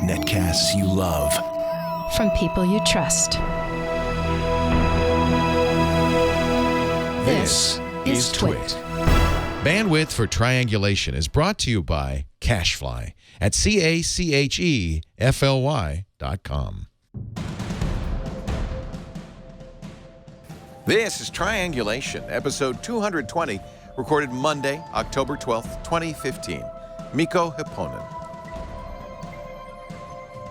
Netcasts you love. From people you trust. This is Twit. Bandwidth for Triangulation is brought to you by Cashfly at CACHEFLY.com. This is Triangulation, episode 220, recorded Monday, October 12th, 2015. Mikko Hyppönen.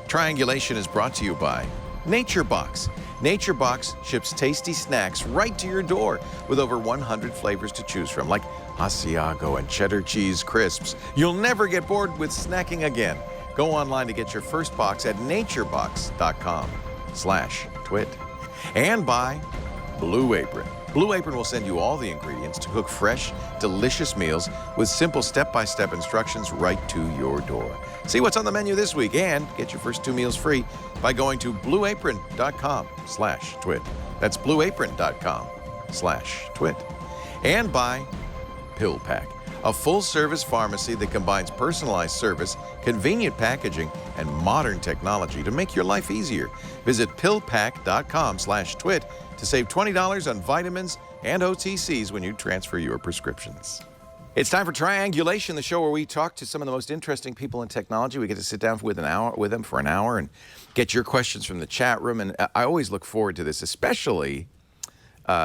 Triangulation is brought to you by NatureBox. NatureBox ships tasty snacks right to your door with over 100 flavors to choose from, like Asiago and cheddar cheese crisps. You'll never get bored with snacking again. Go online to get your first box at naturebox.com/twit. And by Blue Apron. Blue Apron will send you all the ingredients to cook fresh, delicious meals with simple step-by-step instructions right to your door. See what's on the menu this week and get your first 2 meals free by going to blueapron.com/twit. That's blueapron.com/twit. And by PillPack, a full-service pharmacy that combines personalized service, convenient packaging, and modern technology to make your life easier. Visit pillpack.com/twit to save $20 on vitamins and OTCs when you transfer your prescriptions. It's time for Triangulation, the show where we talk to some of the most interesting people in technology. We get to sit down with them for an hour and get your questions from the chat room. And I always look forward to this, especially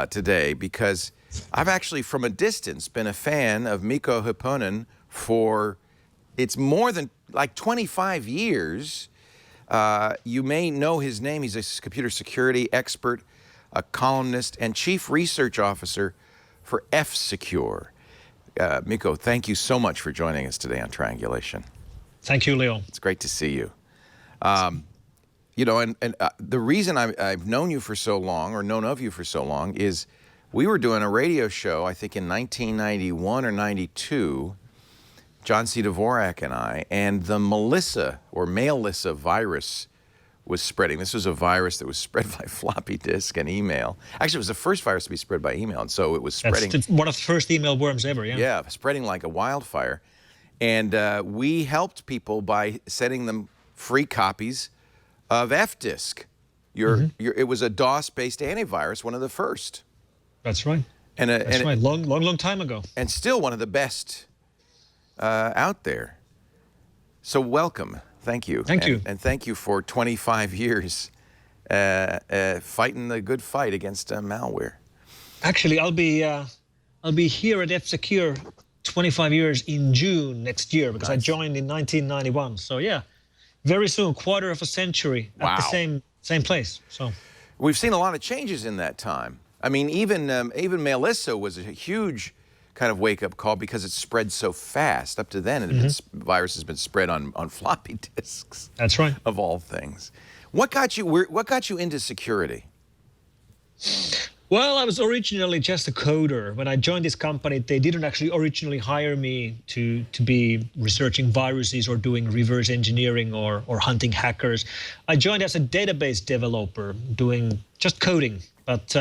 today, because I've actually, from a distance, been a fan of Mikko Hyppönen for, it's more than like 25 years. You may know his name. He's a computer security expert, a columnist, and chief research officer for F-Secure. Mikko, thank you so much for joining us today on Triangulation. Thank you, Leo. It's great to see you. You know, and the reason I've known you for so long, or known of you for so long, is we were doing a radio show, I think in 1991 or 92, John C. Dvorak and I, and the Melissa, or Melissa virus was spreading. This was a virus that was spread by floppy disk and email. Actually, it was the first virus to be spread by email, and so it was spreading. That's one of the first email worms ever, yeah. Yeah, spreading like a wildfire. And we helped people by sending them free copies of F-Disk. It was a DOS-based antivirus, one of the first. That's right. That's right. Long time ago. And still one of the best out there. So welcome. Thank you. Thank you. And thank you for 25 years fighting the good fight against malware. Actually, I'll be here at F-Secure 25 years in June next year, because I joined in 1991. So yeah, very soon, quarter of a century at the same place. So we've seen a lot of changes in that time. I mean, even Melissa was a huge kind of wake-up call because it spread so fast. Up to then, virus has been spread on floppy disks. That's right. Of all things. What got you into security? Well, I was originally just a coder. When I joined this company, they didn't actually originally hire me to be researching viruses or doing reverse engineering or hunting hackers. I joined as a database developer doing just coding. But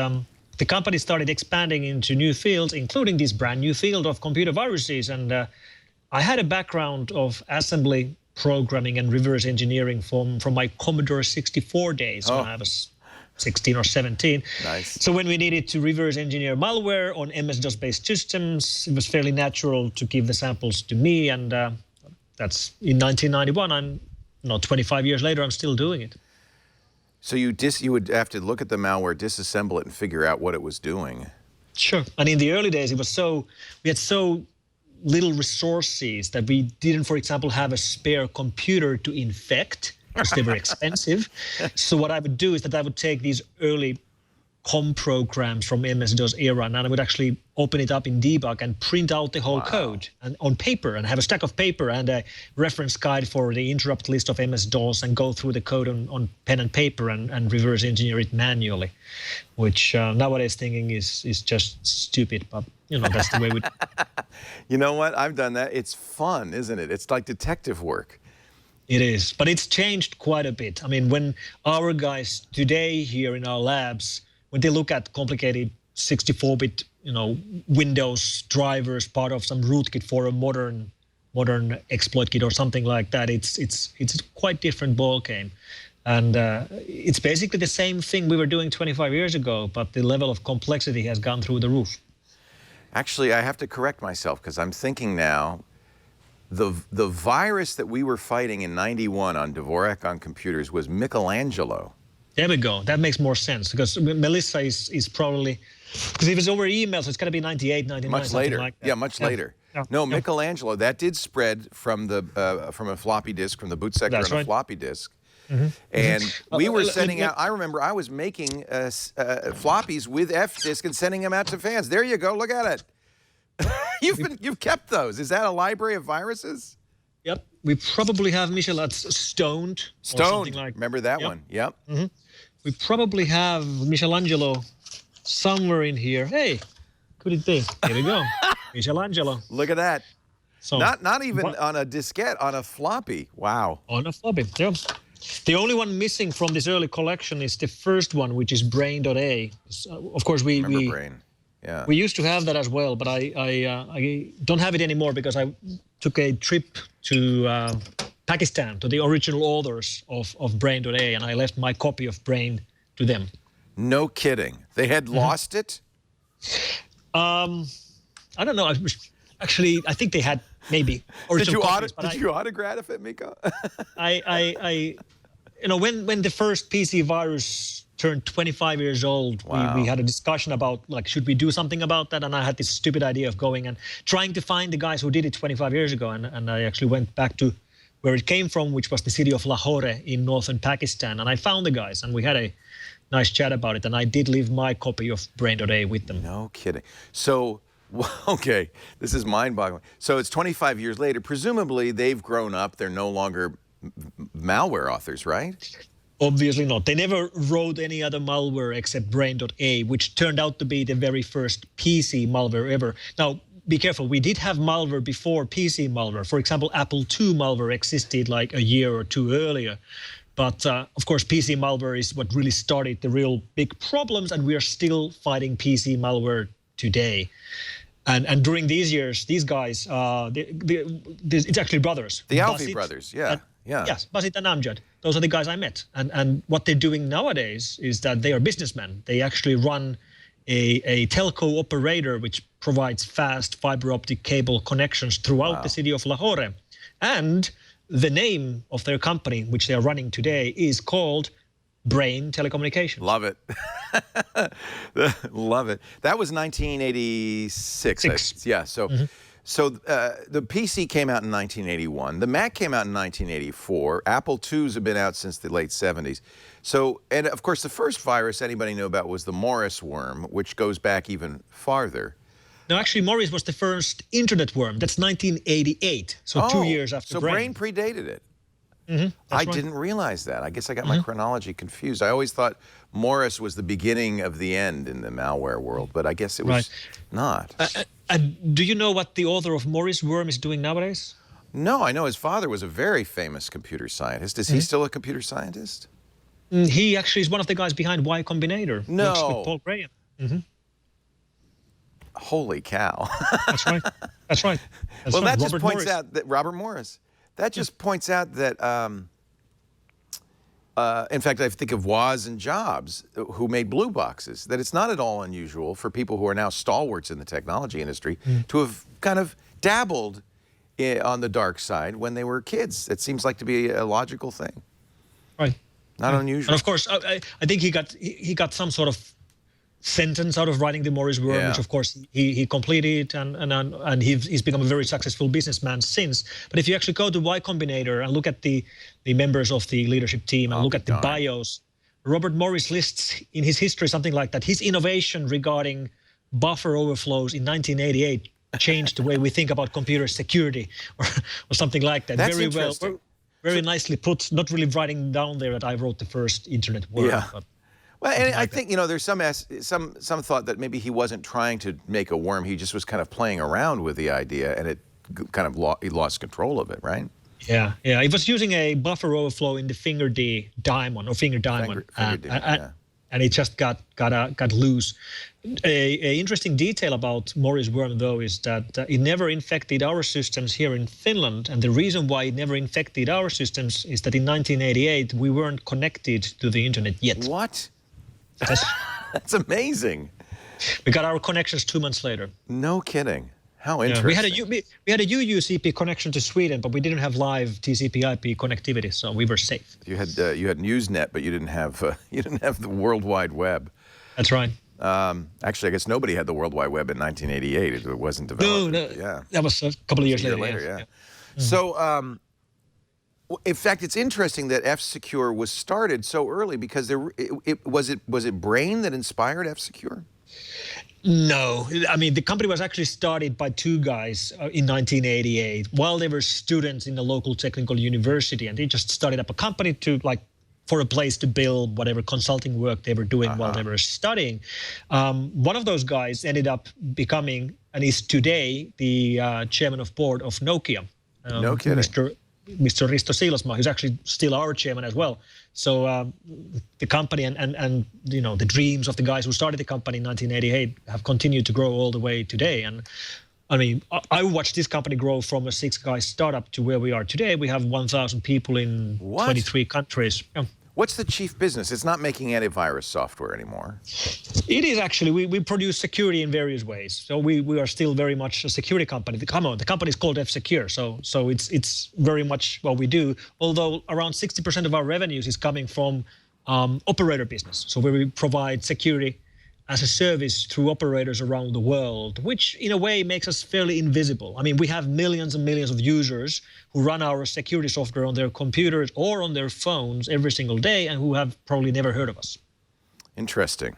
the company started expanding into new fields, including this brand new field of computer viruses. And I had a background of assembly, programming, and reverse engineering from my Commodore 64 days when I was 16 or 17. Nice. So when we needed to reverse engineer malware on MS-DOS-based systems, it was fairly natural to give the samples to me. And that's in 1991. 25 years later, I'm still doing it. So you would have to look at the malware, disassemble it, and figure out what it was doing. Sure. And in the early days, we had so little resources that we didn't, for example, have a spare computer to infect, because they were expensive. So what I would do is that I would take these early COM programs from MS-DOS era, and I would actually open it up in debug and print out the whole code and on paper, and have a stack of paper and a reference guide for the interrupt list of MS-DOS, and go through the code on pen and paper and reverse engineer it manually, which nowadays thinking is just stupid, but that's the way we. You know what? I've done that. It's fun, isn't it? It's like detective work. It is, but it's changed quite a bit. I mean, when our guys today here in our labs, when they look at complicated 64-bit, Windows drivers, part of some rootkit for a modern modern exploit kit or something like that. It's a quite different ball game. And it's basically the same thing we were doing 25 years ago, but the level of complexity has gone through the roof. Actually, I have to correct myself because I'm thinking now, the virus that we were fighting in '91 on Dvorak on computers was Michelangelo. There we go. That makes more sense because Melissa is probably, because if it's over email, so it's got to be 98, 99, Much later. like that. Yeah, much later. Yeah. No, Michelangelo, that did spread from a floppy disk, from the boot sector on a floppy disk. Mm-hmm. And we were sending out, I remember I was making floppies with F-disk and sending them out to fans. There you go, look at it. You've kept those. Is that a library of viruses? Yep. We probably have Michelat's Stoned. Or something like. Remember that one? Yep. Mm-hmm. We probably have Michelangelo somewhere in here. Hey, could it be? Here we go. Michelangelo. Look at that. So, not even on a diskette, on a floppy. Wow. On a floppy, yeah. The only one missing from this early collection is the first one, which is Brain.A. Of course, we Brain. Yeah. We used to have that as well, but I don't have it anymore because I took a trip to Pakistan to the original authors of Brain.A, and I left my copy of Brain to them. No kidding. They had lost it? I don't know. Actually, I think they had maybe original copies. Did you autograph it, Mikko? When the first PC virus turned 25 years old, we had a discussion about, like, should we do something about that? And I had this stupid idea of going and trying to find the guys who did it 25 years ago. And I actually went back to where it came from, which was the city of Lahore in northern Pakistan. And I found the guys, and we had a nice chat about it. And I did leave my copy of Brain.A with them. No kidding. So, okay, this is mind-boggling. So it's 25 years later. Presumably, they've grown up. They're no longer malware authors, right? Obviously not. They never wrote any other malware except Brain.A, which turned out to be the very first PC malware ever. Now, be careful. We did have malware before PC malware. For example, Apple II malware existed like a year or two earlier. But, of course, PC malware is what really started the real big problems, and we are still fighting PC malware today. And during these years, these guys, it's actually brothers. The Alfie brothers, yeah. Yes, Basit and Amjad. Those are the guys I met. And what they're doing nowadays is that they are businessmen. They actually run a telco operator which provides fast fiber optic cable connections throughout the city of Lahore. And the name of their company, which they are running today, is called Brain Telecommunications. Love it. Love it. That was 1986. Yeah, so... Mm-hmm. So the PC came out in 1981. The Mac came out in 1984. Apple IIs have been out since the late 70s. So, and of course, the first virus anybody knew about was the Morris worm, which goes back even farther. No, actually, Morris was the first internet worm. That's 1988, so 2 years after Brain. So Brain predated it. Mm-hmm, I didn't realize that. I guess I got my chronology confused. I always thought Morris was the beginning of the end in the malware world, but I guess it was not. Do you know what the author of Morris Worm is doing nowadays? No, I know his father was a very famous computer scientist. Is he still a computer scientist? He actually is one of the guys behind Y Combinator. No. Works with Paul Graham. Mm-hmm. Holy cow. That's right. That's right. Well, that just points out that Robert Morris. That just points out that, in fact, I think of Woz and Jobs, who made blue boxes, that it's not at all unusual for people who are now stalwarts in the technology industry to have kind of dabbled on the dark side when they were kids. It seems like to be a logical thing. Right. Not unusual. And of course, I think he got some sort of sentence out of writing the Morris Worm, which of course he completed, and he's become a very successful businessman since. But if you actually go to Y Combinator and look at the members of the leadership team and look at the bios, Robert Morris lists in his history something like that. His innovation regarding buffer overflows in 1988 changed the way we think about computer security, or something like that. That's very interesting. well, very nicely put. Not really writing down there that I wrote the first internet worm. Yeah. But well, and I think, there's some thought that maybe he wasn't trying to make a worm. He just was kind of playing around with the idea, and it kind of he lost control of it, right? Yeah. He was using a buffer overflow in the Finger D diamond or Finger diamond. and it just got loose. A interesting detail about Morris worm, though, is that it never infected our systems here in Finland, and the reason why it never infected our systems is that in 1988 we weren't connected to the internet yet. What? That's, That's amazing. we got our connections 2 months later. No kidding. How interesting. We had a UUCP connection to Sweden, but we didn't have live TCP/IP connectivity, so we were safe. You had Usenet, but you didn't have the World Wide Web. That's right. Actually, I guess nobody had the World Wide Web in 1988. It wasn't developed. No, yeah, that was a couple of years a year later. Yeah. Mm-hmm. So, in fact, it's interesting that F-Secure was started so early because was it Brain that inspired F-Secure? No, I mean, the company was actually started by two guys in 1988 while they were students in the local technical university, and they just started up a company for a place to build whatever consulting work they were doing while they were studying. One of those guys ended up becoming, and is today, the chairman of board of Nokia. No kidding. Mr. Risto Siilasmaa, who's actually still our chairman as well. So the company and the dreams of the guys who started the company in 1988 have continued to grow all the way today. And I mean, I watched this company grow from a 6-guy startup to where we are today. We have 1,000 people in 23 countries. Yeah. What's the chief business? It's not making antivirus software anymore. It is actually. We produce security in various ways. So we are still very much a security company. The company is called F-Secure. So it's very much what we do. Although around 60% of our revenues is coming from operator business. So where we provide security as a service through operators around the world, which in a way makes us fairly invisible. I mean, we have millions and millions of users who run our security software on their computers or on their phones every single day and who have probably never heard of us. Interesting.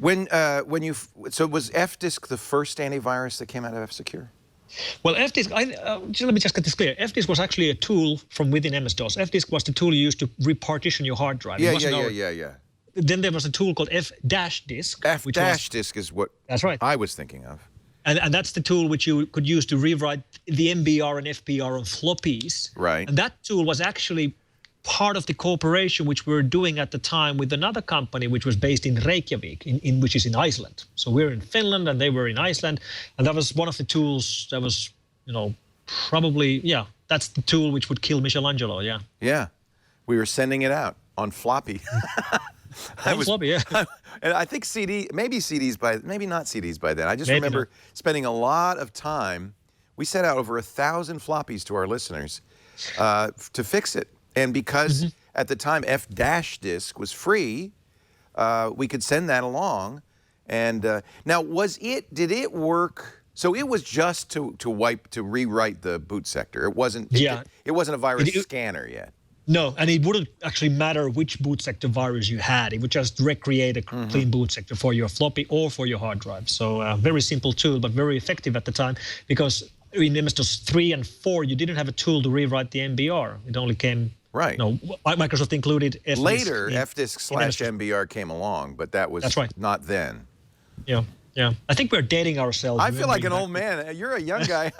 So was F-Disk the first antivirus that came out of F-Secure? Well, F-Disk, let me just get this clear. F-Disk was actually a tool from within MS-DOS. F-Disk was the tool you used to repartition your hard drive. Yeah. Then there was a tool called F-Disk. F-Disk is what that's right. I was thinking of. And that's the tool which you could use to rewrite the MBR and FBR on floppies. Right. And that tool was actually part of the cooperation which we were doing at the time with another company which was based in Reykjavik, which is in Iceland. So we're in Finland and they were in Iceland. And that was one of the tools that was, that's the tool which would kill Michelangelo, yeah. Yeah. We were sending it out on floppy. Floppy, yeah. And I think maybe not CDs by then. I just remember spending a lot of time. We sent out over 1,000 floppies to our listeners to fix it. And because at the time F-Disk was free, we could send that along. And now did it work? So it was just to rewrite the boot sector. It wasn't. It wasn't a virus scanner yet. No, and it wouldn't actually matter which boot sector virus you had. It would just recreate a clean boot sector for your floppy or for your hard drive. So very simple tool, but very effective at the time because in MS-DOS 3 and 4, you didn't have a tool to rewrite the MBR. It only came... Right. Microsoft included F-Disk. Later, F-Disk/MBR came along, but that was not then. Yeah. I think we're dating ourselves. I feel like an old man. You're a young guy.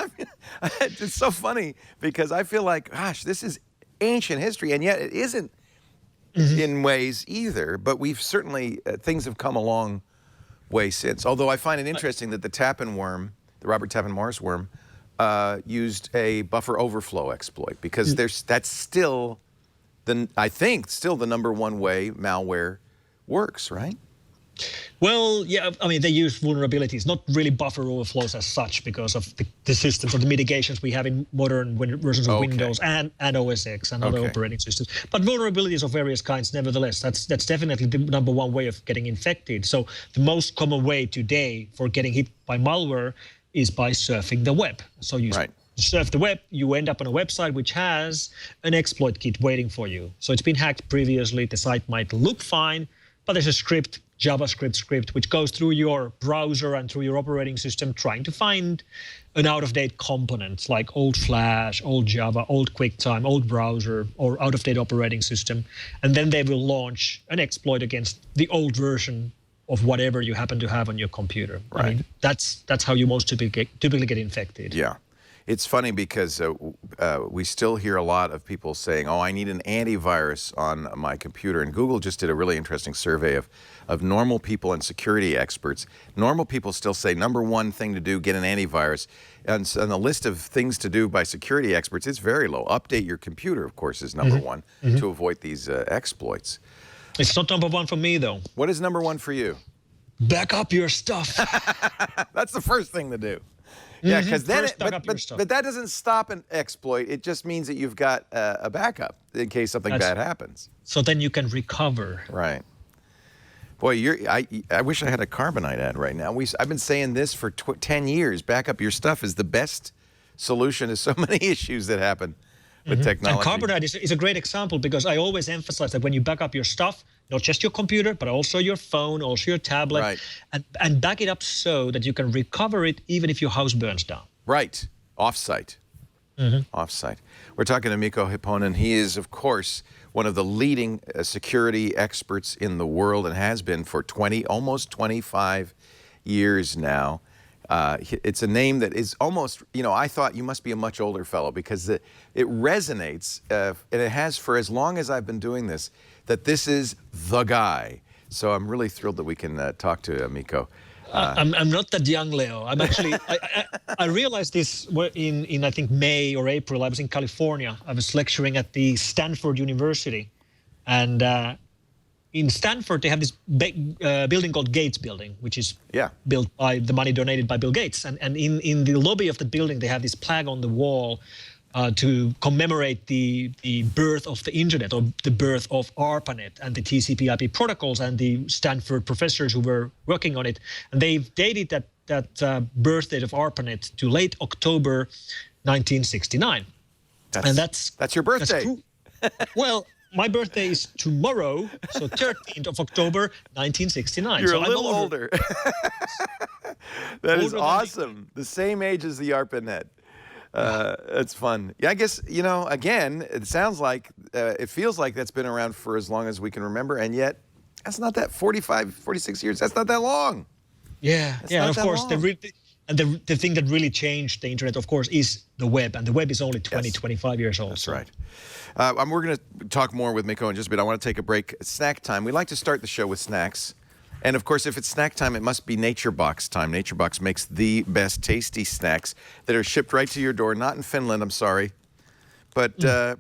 It's so funny because I feel like, gosh, this is ancient history, and yet it isn't in ways either. But we've certainly, things have come a long way since. Although I find it interesting that the Tappan worm, the Robert Tappan Morris worm, used a buffer overflow exploit because that's still the number one way malware works, right? Well, yeah, I mean, they use vulnerabilities, not really buffer overflows as such because of the systems or the mitigations we have in modern versions of Windows and OS X and other operating systems. But vulnerabilities of various kinds, nevertheless, that's definitely the number one way of getting infected. So the most common way today for getting hit by malware is by surfing the web. So you surf the web, you end up on a website which has an exploit kit waiting for you. So it's been hacked previously, the site might look fine, but there's a JavaScript script, which goes through your browser and through your operating system trying to find an out-of-date component like old Flash, old Java, old QuickTime, old browser, or out-of-date operating system. And then they will launch an exploit against the old version of whatever you happen to have on your computer. Right. I mean, that's how you most typically get infected. Yeah. It's funny because we still hear a lot of people saying, oh, I need an antivirus on my computer. And Google just did a really interesting survey of normal people and security experts. Normal people still say, number one thing to do, get an antivirus. And on the list of things to do by security experts, it's very low. Update your computer, of course, is number one to avoid these exploits. It's not number one for me, though. What is number one for you? Back up your stuff. That's the first thing to do. Yeah, because then, but that doesn't stop an exploit. It just means that you've got a backup in case something bad happens. So then you can recover. Right. Boy, I wish I had a Carbonite ad right now. I've been saying this for 10 years. Back up your stuff is the best solution to so many issues that happen with technology. And Carbonite is a great example because I always emphasize that when you back up your stuff, not just your computer, but also your phone, also your tablet, and back it up so that you can recover it even if your house burns down. Right. Off-site. Off-site. We're talking to Mikko Hyppönen. He is, of course, one of the leading security experts in the world and has been for almost 25 years now. It's a name that is almost, I thought you must be a much older fellow because it resonates, and it has for as long as I've been doing this, that this is the guy. So I'm really thrilled that we can talk to Mikko. I'm not that young, Leo. I'm actually, I realized this in I think May or April. I was in California. I was lecturing at the Stanford University. And in Stanford, they have this building called Gates Building, which is built by the money donated by Bill Gates. And in the lobby of the building, they have this flag on the wall to commemorate the birth of the internet, or the birth of ARPANET and the TCP/IP protocols and the Stanford professors who were working on it. And they've dated that birth date of ARPANET to late October 1969. That's your birthday. Well, my birthday is tomorrow, so 13th of October, 1969. You're a little older. That is awesome. The same age as the ARPANET. It's fun. Yeah, I guess, again, it sounds like, it feels like that's been around for as long as we can remember, and yet that's not that 45, 46 years. That's not that long. Yeah, and of course, the thing that really changed the internet, of course, is the web, and the web is only 25 years old. That's right. We're going to talk more with Mikko in just a bit. I want to take a break. Snack time. We like to start the show with snacks. And, of course, if it's snack time, it must be Nature Box time. Nature Box makes the best tasty snacks that are shipped right to your door. Not in Finland, I'm sorry. But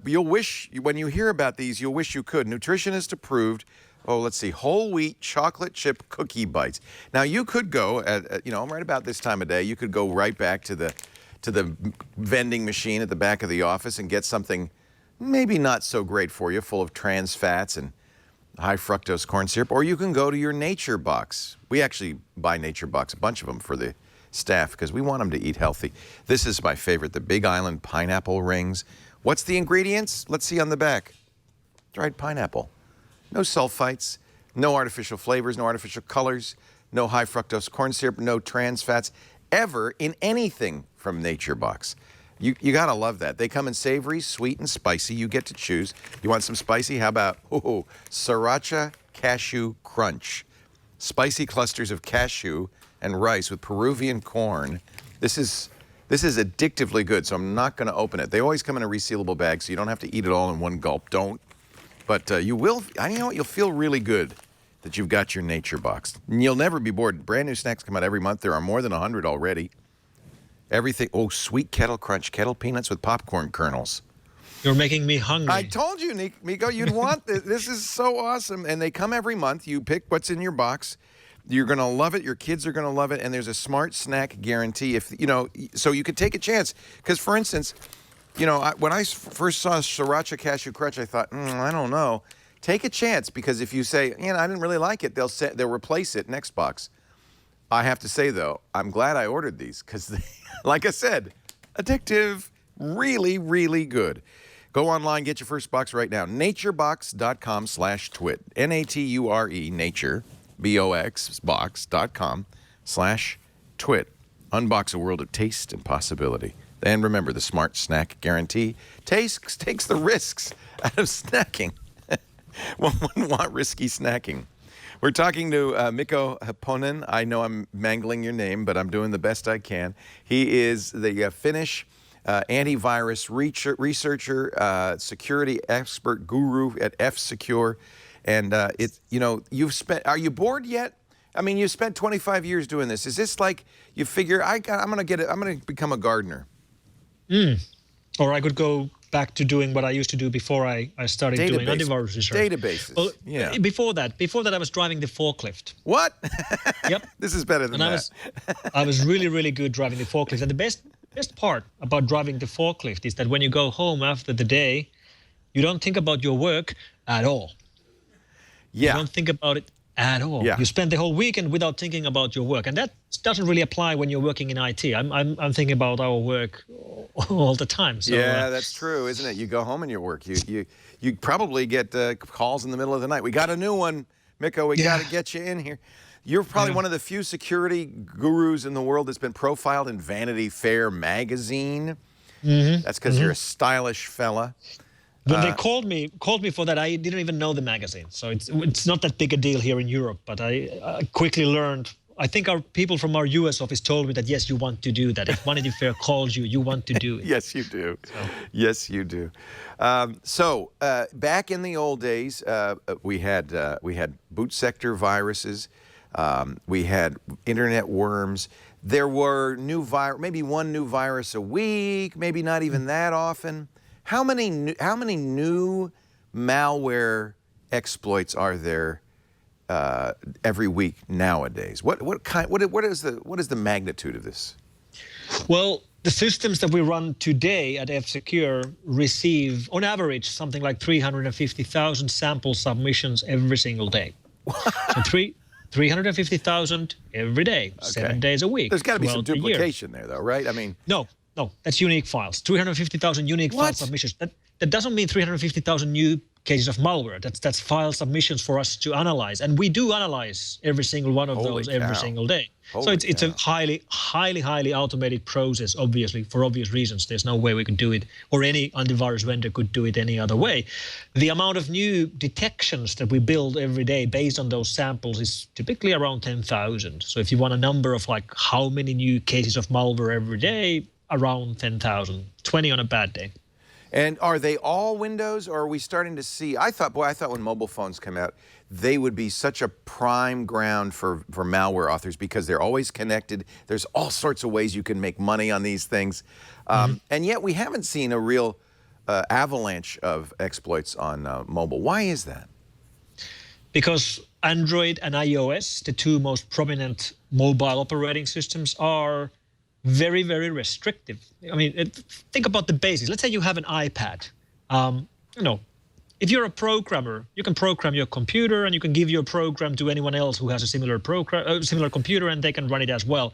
you'll wish, when you hear about these, you'll wish you could. Nutritionist approved, whole wheat chocolate chip cookie bites. Now, you could go, right about this time of day, you could go right back to the vending machine at the back of the office and get something maybe not so great for you, full of trans fats and high fructose corn syrup, or you can go to your Nature Box. We actually buy Nature Box, a bunch of them for the staff because we want them to eat healthy. This is my favorite, the Big Island pineapple rings. What's the ingredients? Let's see on the back. Dried pineapple. No sulfites, no artificial flavors, no artificial colors, no high fructose corn syrup, no trans fats ever in anything from Nature Box. You got to love that. They come in savory, sweet, and spicy. You get to choose. You want some spicy? How about Sriracha Cashew Crunch. Spicy clusters of cashew and rice with Peruvian corn. This is addictively good, so I'm not going to open it. They always come in a resealable bag, so you don't have to eat it all in one gulp. Don't. But you will. You know what? You'll feel really good that you've got your Nature Box. And you'll never be bored. Brand new snacks come out every month. There are more than 100 already. Everything. Sweet kettle crunch, kettle peanuts with popcorn kernels. You're making me hungry. I told you, Mikko, you'd want this. This is so awesome. And they come every month. You pick what's in your box. You're going to love it. Your kids are going to love it. And there's a smart snack guarantee. So you could take a chance. Because, for instance, when I first saw Sriracha Cashew Crunch, I thought, I don't know. Take a chance, because if you say, I didn't really like it, they'll replace it next box. I have to say, though, I'm glad I ordered these because, like I said, addictive, really, really good. Go online, get your first box right now. Naturebox.com/twit. Nature, nature, B-O-X, box.com/twit. Unbox a world of taste and possibility. And remember, the smart snack guarantee takes the risks out of snacking. One wouldn't want risky snacking. We're talking to Mikko Hyppönen. I know I'm mangling your name, but I'm doing the best I can. He is the Finnish antivirus researcher, security expert guru at F-Secure. And are you bored yet? I mean, you spent 25 years doing this. Is this like you figure I'm going to become a gardener? Or I could go back to doing what I used to do before I started doing antivirus research. Databases. Well, yeah. Before that, I was driving the forklift. What? Yep. This is better than that. I was really, really good driving the forklift. And the best part about driving the forklift is that when you go home after the day, you don't think about your work at all. Yeah. You don't think about it at all. Yeah. You spend the whole weekend without thinking about your work, and that doesn't really apply when you're working in IT. I'm thinking about our work all the time. So, yeah, that's true, isn't it? You go home and you work. You probably get calls in the middle of the night. We got a new one, Mikko. We got to get you in here. You're probably one of the few security gurus in the world that's been profiled in Vanity Fair magazine. That's because you're a stylish fella. When they called me for that, I didn't even know the magazine. So it's not that big a deal here in Europe, but I quickly learned. I think our people from our US office told me that, yes, you want to do that. If Vanity Fair calls you, you want to do it. Yes, you do. So. Yes, you do. Back in the old days, we had boot sector viruses. We had internet worms. There were maybe one new virus a week, maybe not even that often. How many new malware exploits are there every week nowadays? What is the magnitude of this? Well, the systems that we run today at F-Secure receive, on average, something like 350,000 sample submissions every single day. So 350,000 every day, 7 days a week. There's got to be some duplication there, though, right? I mean, no, that's unique files. 350,000 unique file submissions. That doesn't mean 350,000 new cases of malware. That's file submissions for us to analyze, and we do analyze every single one of those every single day. So it's a highly automated process. Obviously, for obvious reasons, there's no way we could do it, or any antivirus vendor could do it any other way. The amount of new detections that we build every day based on those samples is typically around 10,000. So if you want a number of like how many new cases of malware every day, around 10,000, 20 on a bad day. And are they all Windows, or are we starting to see? I thought when mobile phones come out, they would be such a prime ground for malware authors because they're always connected. There's all sorts of ways you can make money on these things. And yet we haven't seen a real avalanche of exploits on mobile. Why is that? Because Android and iOS, the two most prominent mobile operating systems, are very, very restrictive. I mean, think about the basics. Let's say you have an iPad. If you're a programmer, you can program your computer, and you can give your program to anyone else who has a similar computer, and they can run it as well.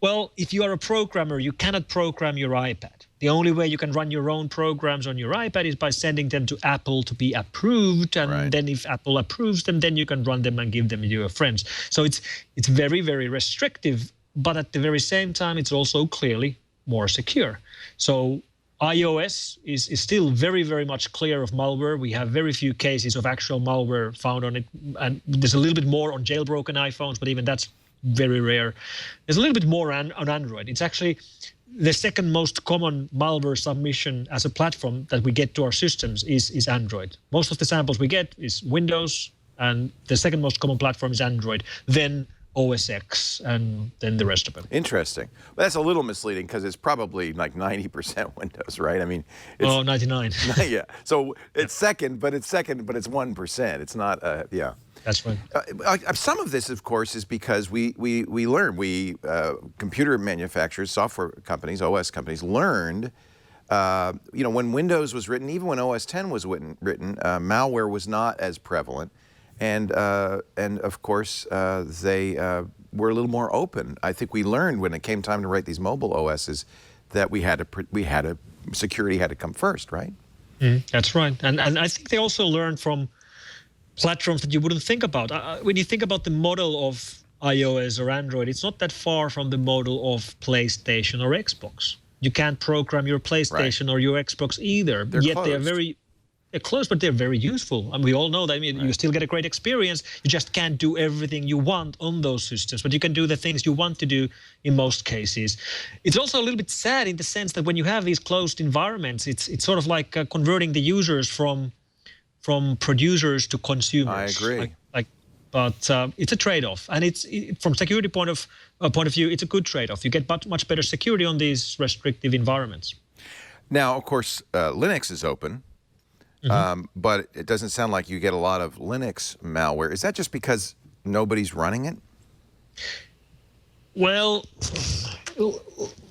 Well, if you are a programmer, you cannot program your iPad. The only way you can run your own programs on your iPad is by sending them to Apple to be approved, and then if Apple approves them, then you can run them and give them to your friends. So it's very, very restrictive. But at the very same time, it's also clearly more secure. So iOS is still very, very much clear of malware. We have very few cases of actual malware found on it. And there's a little bit more on jailbroken iPhones, but even that's very rare. There's a little bit more on Android. It's actually the second most common malware submission as a platform that we get to our systems is Android. Most of the samples we get is Windows, and the second most common platform is Android. Then OS X, and then the rest of them. Interesting. Well, that's a little misleading because it's probably like 90% Windows, right? I mean, it's 99. Yeah. So it's second, but it's 1%. It's not. Yeah. That's right. Some of this, of course, is because we learn. Computer manufacturers, software companies, OS companies learned. When Windows was written, even when OS X was written, malware was not as prevalent. And of course, they were a little more open. I think we learned when it came time to write these mobile OSs that security had to come first, right? That's right. And I think they also learned from platforms that you wouldn't think about. When you think about the model of iOS or Android, it's not that far from the model of PlayStation or Xbox. You can't program your PlayStation or your Xbox either. They're yet closed. they are very They're closed, but they're very useful. And we all know that. I mean, you still get a great experience. You just can't do everything you want on those systems, but you can do the things you want to do in most cases. It's also a little bit sad in the sense that when you have these closed environments, it's sort of like converting the users from producers to consumers. I agree. But it's a trade-off, and from security point of view, it's a good trade-off. You get much better security on these restrictive environments. Now, of course, Linux is open. But it doesn't sound like you get a lot of Linux malware. Is that just because nobody's running it? Well,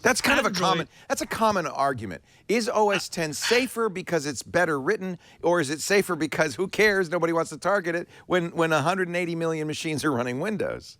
that's kind of a common argument. Is OS X safer because it's better written, or is it safer because who cares? Nobody wants to target it when 180 million machines are running Windows.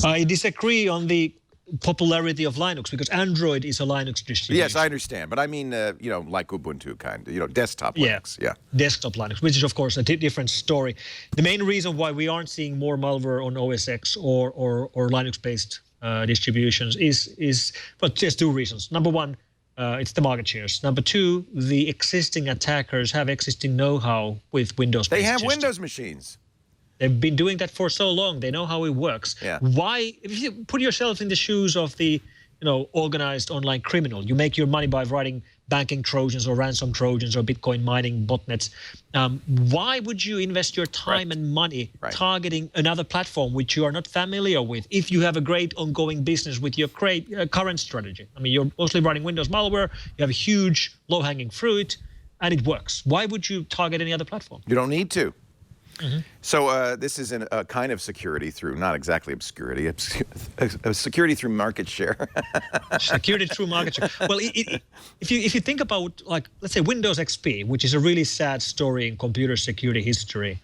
I disagree on the popularity of Linux because Android is a Linux distribution. Yes, I understand, but I mean, like Ubuntu kind, desktop Linux. Yeah, desktop Linux, which is of course a different story. The main reason why we aren't seeing more malware on OS X or Linux-based distributions is well, there's two reasons. Number one, it's the market shares. Number two, the existing attackers have existing know-how with Windows. They have Windows machines. They've been doing that for so long. They know how it works. Yeah. Why, if you put yourself in the shoes of the, organized online criminal, you make your money by writing banking Trojans or ransom Trojans or Bitcoin mining botnets. Why would you invest your time and money targeting another platform which you are not familiar with if you have a great ongoing business with your current strategy? I mean, you're mostly running Windows malware. You have a huge low-hanging fruit, and it works. Why would you target any other platform? You don't need to. So this is a kind of security through, not exactly obscurity, security through market share. Security through market share. Well, if you think about, like, let's say Windows XP, which is a really sad story in computer security history,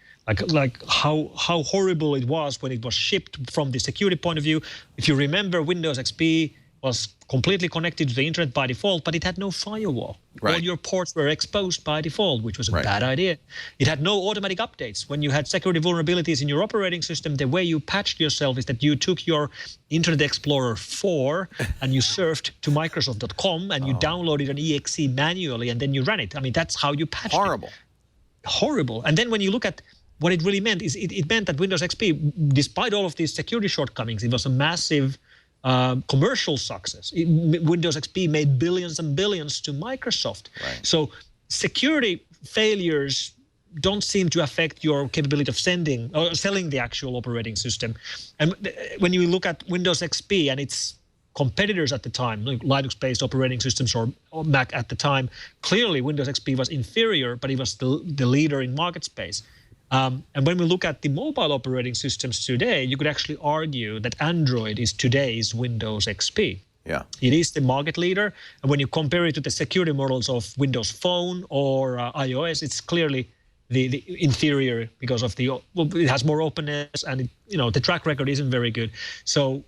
like how horrible it was when it was shipped from the security point of view. If you remember, Windows XP was completely connected to the internet by default, but it had no firewall. Right. All your ports were exposed by default, which was a bad idea. It had no automatic updates. When you had security vulnerabilities in your operating system, the way you patched yourself is that you took your Internet Explorer 4 and you surfed to Microsoft.com and you downloaded an exe manually and then you ran it. I mean, that's how you patched it. Horrible. And then when you look at what it really meant, is it meant that Windows XP, despite all of these security shortcomings, it was a massive commercial success. Windows XP made billions and billions to Microsoft. So security failures don't seem to affect your capability of selling the actual operating system. And when you look at Windows XP and its competitors at the time, like Linux-based operating systems or Mac at the time, clearly Windows XP was inferior, but it was the leader in market space. And when we look at the mobile operating systems today, you could actually argue that Android is today's Windows XP. Yeah. It is the market leader. And when you compare it to the security models of Windows Phone or iOS, it's clearly the inferior because of it has more openness and the track record isn't very good. So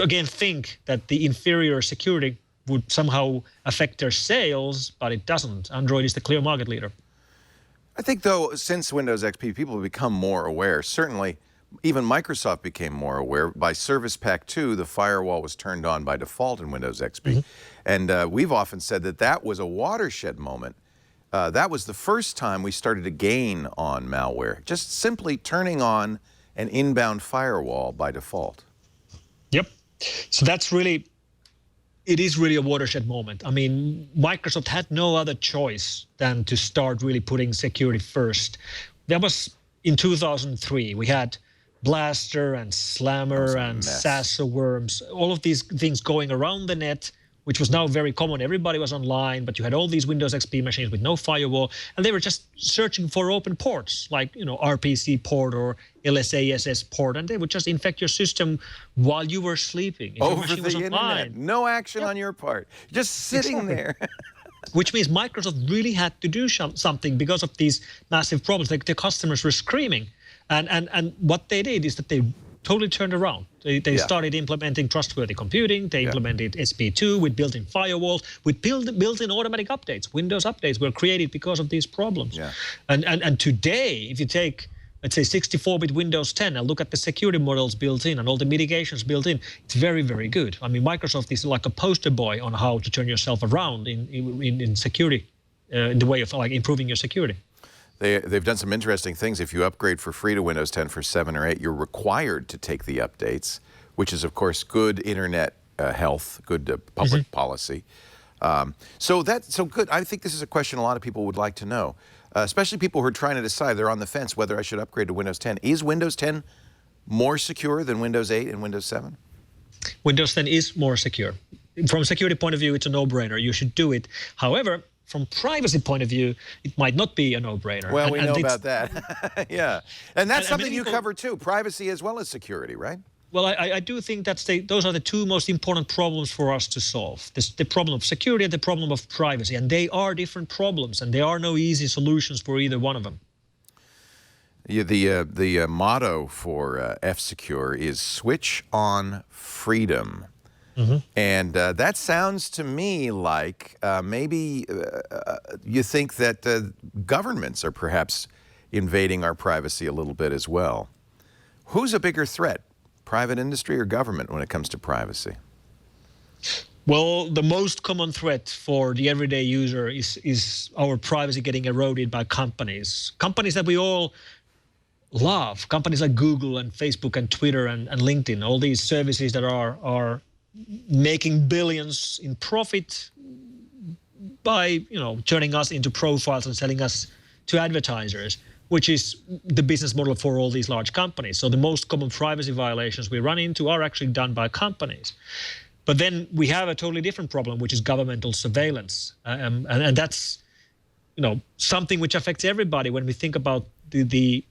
again, think that the inferior security would somehow affect their sales, but it doesn't. Android is the clear market leader. I think, though, since Windows XP, people have become more aware. Certainly, even Microsoft became more aware. By Service Pack 2, the firewall was turned on by default in Windows XP. And we've often said that was a watershed moment. That was the first time we started to gain on malware, just simply turning on an inbound firewall by default. Yep. So it is really a watershed moment. I mean, Microsoft had no other choice than to start really putting security first. That was in 2003. We had Blaster and Slammer and Sassa worms, all of these things going around the net, which was now very common. Everybody was online, but you had all these Windows XP machines with no firewall, and they were just searching for open ports, like RPC port or LSASS port, and they would just infect your system while you were sleeping. If over the internet, no action on your part, just sitting there. Which means Microsoft really had to do something because of these massive problems. Like the customers were screaming, and what they did is that they totally turned around. They started implementing trustworthy computing. They implemented SP2 with built-in firewalls, with built-in automatic updates. Windows updates were created because of these problems. And today, if you take, let's say, 64-bit Windows 10 and look at the security models built in and all the mitigations built in, it's very, very good. I mean, Microsoft is like a poster boy on how to turn yourself around in security in the way of like improving your security. They've done some interesting things. If you upgrade for free to Windows 10 for 7 or 8, you're required to take the updates, which is, of course, good internet health, good public policy. So good. I think this is a question a lot of people would like to know, especially people who are trying to decide, they're on the fence whether I should upgrade to Windows 10. Is Windows 10 more secure than Windows 8 and Windows 7? Windows 10 is more secure. From a security point of view, it's a no-brainer. You should do it. However, from privacy point of view, it might not be a no-brainer. Well, we know about that. Yeah. And that's something you cover too, privacy as well as security, right? Well, I do think those are the two most important problems for us to solve. The problem of security and the problem of privacy. And they are different problems, and there are no easy solutions for either one of them. Yeah, the motto for F-Secure is switch on freedom. And that sounds to me like maybe you think that governments are perhaps invading our privacy a little bit as well. Who's a bigger threat, private industry or government, when it comes to privacy? Well, the most common threat for the everyday user is our privacy getting eroded by companies. Companies that we all love, companies like Google and Facebook and Twitter and LinkedIn, all these services that are making billions in profit by, turning us into profiles and selling us to advertisers, which is the business model for all these large companies. So the most common privacy violations we run into are actually done by companies. But then we have a totally different problem, which is governmental surveillance. And that's, something which affects everybody when we think about the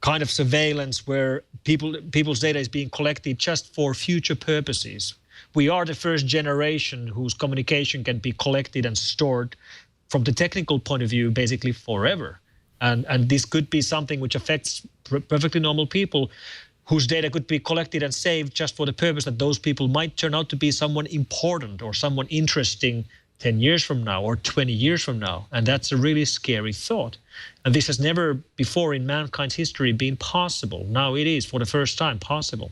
kind of surveillance where people's data is being collected just for future purposes. We are the first generation whose communication can be collected and stored from the technical point of view basically forever. And this could be something which affects perfectly normal people whose data could be collected and saved just for the purpose that those people might turn out to be someone important or someone interesting 10 years from now or 20 years from now. And that's a really scary thought. And this has never before in mankind's history been possible. Now it is for the first time possible.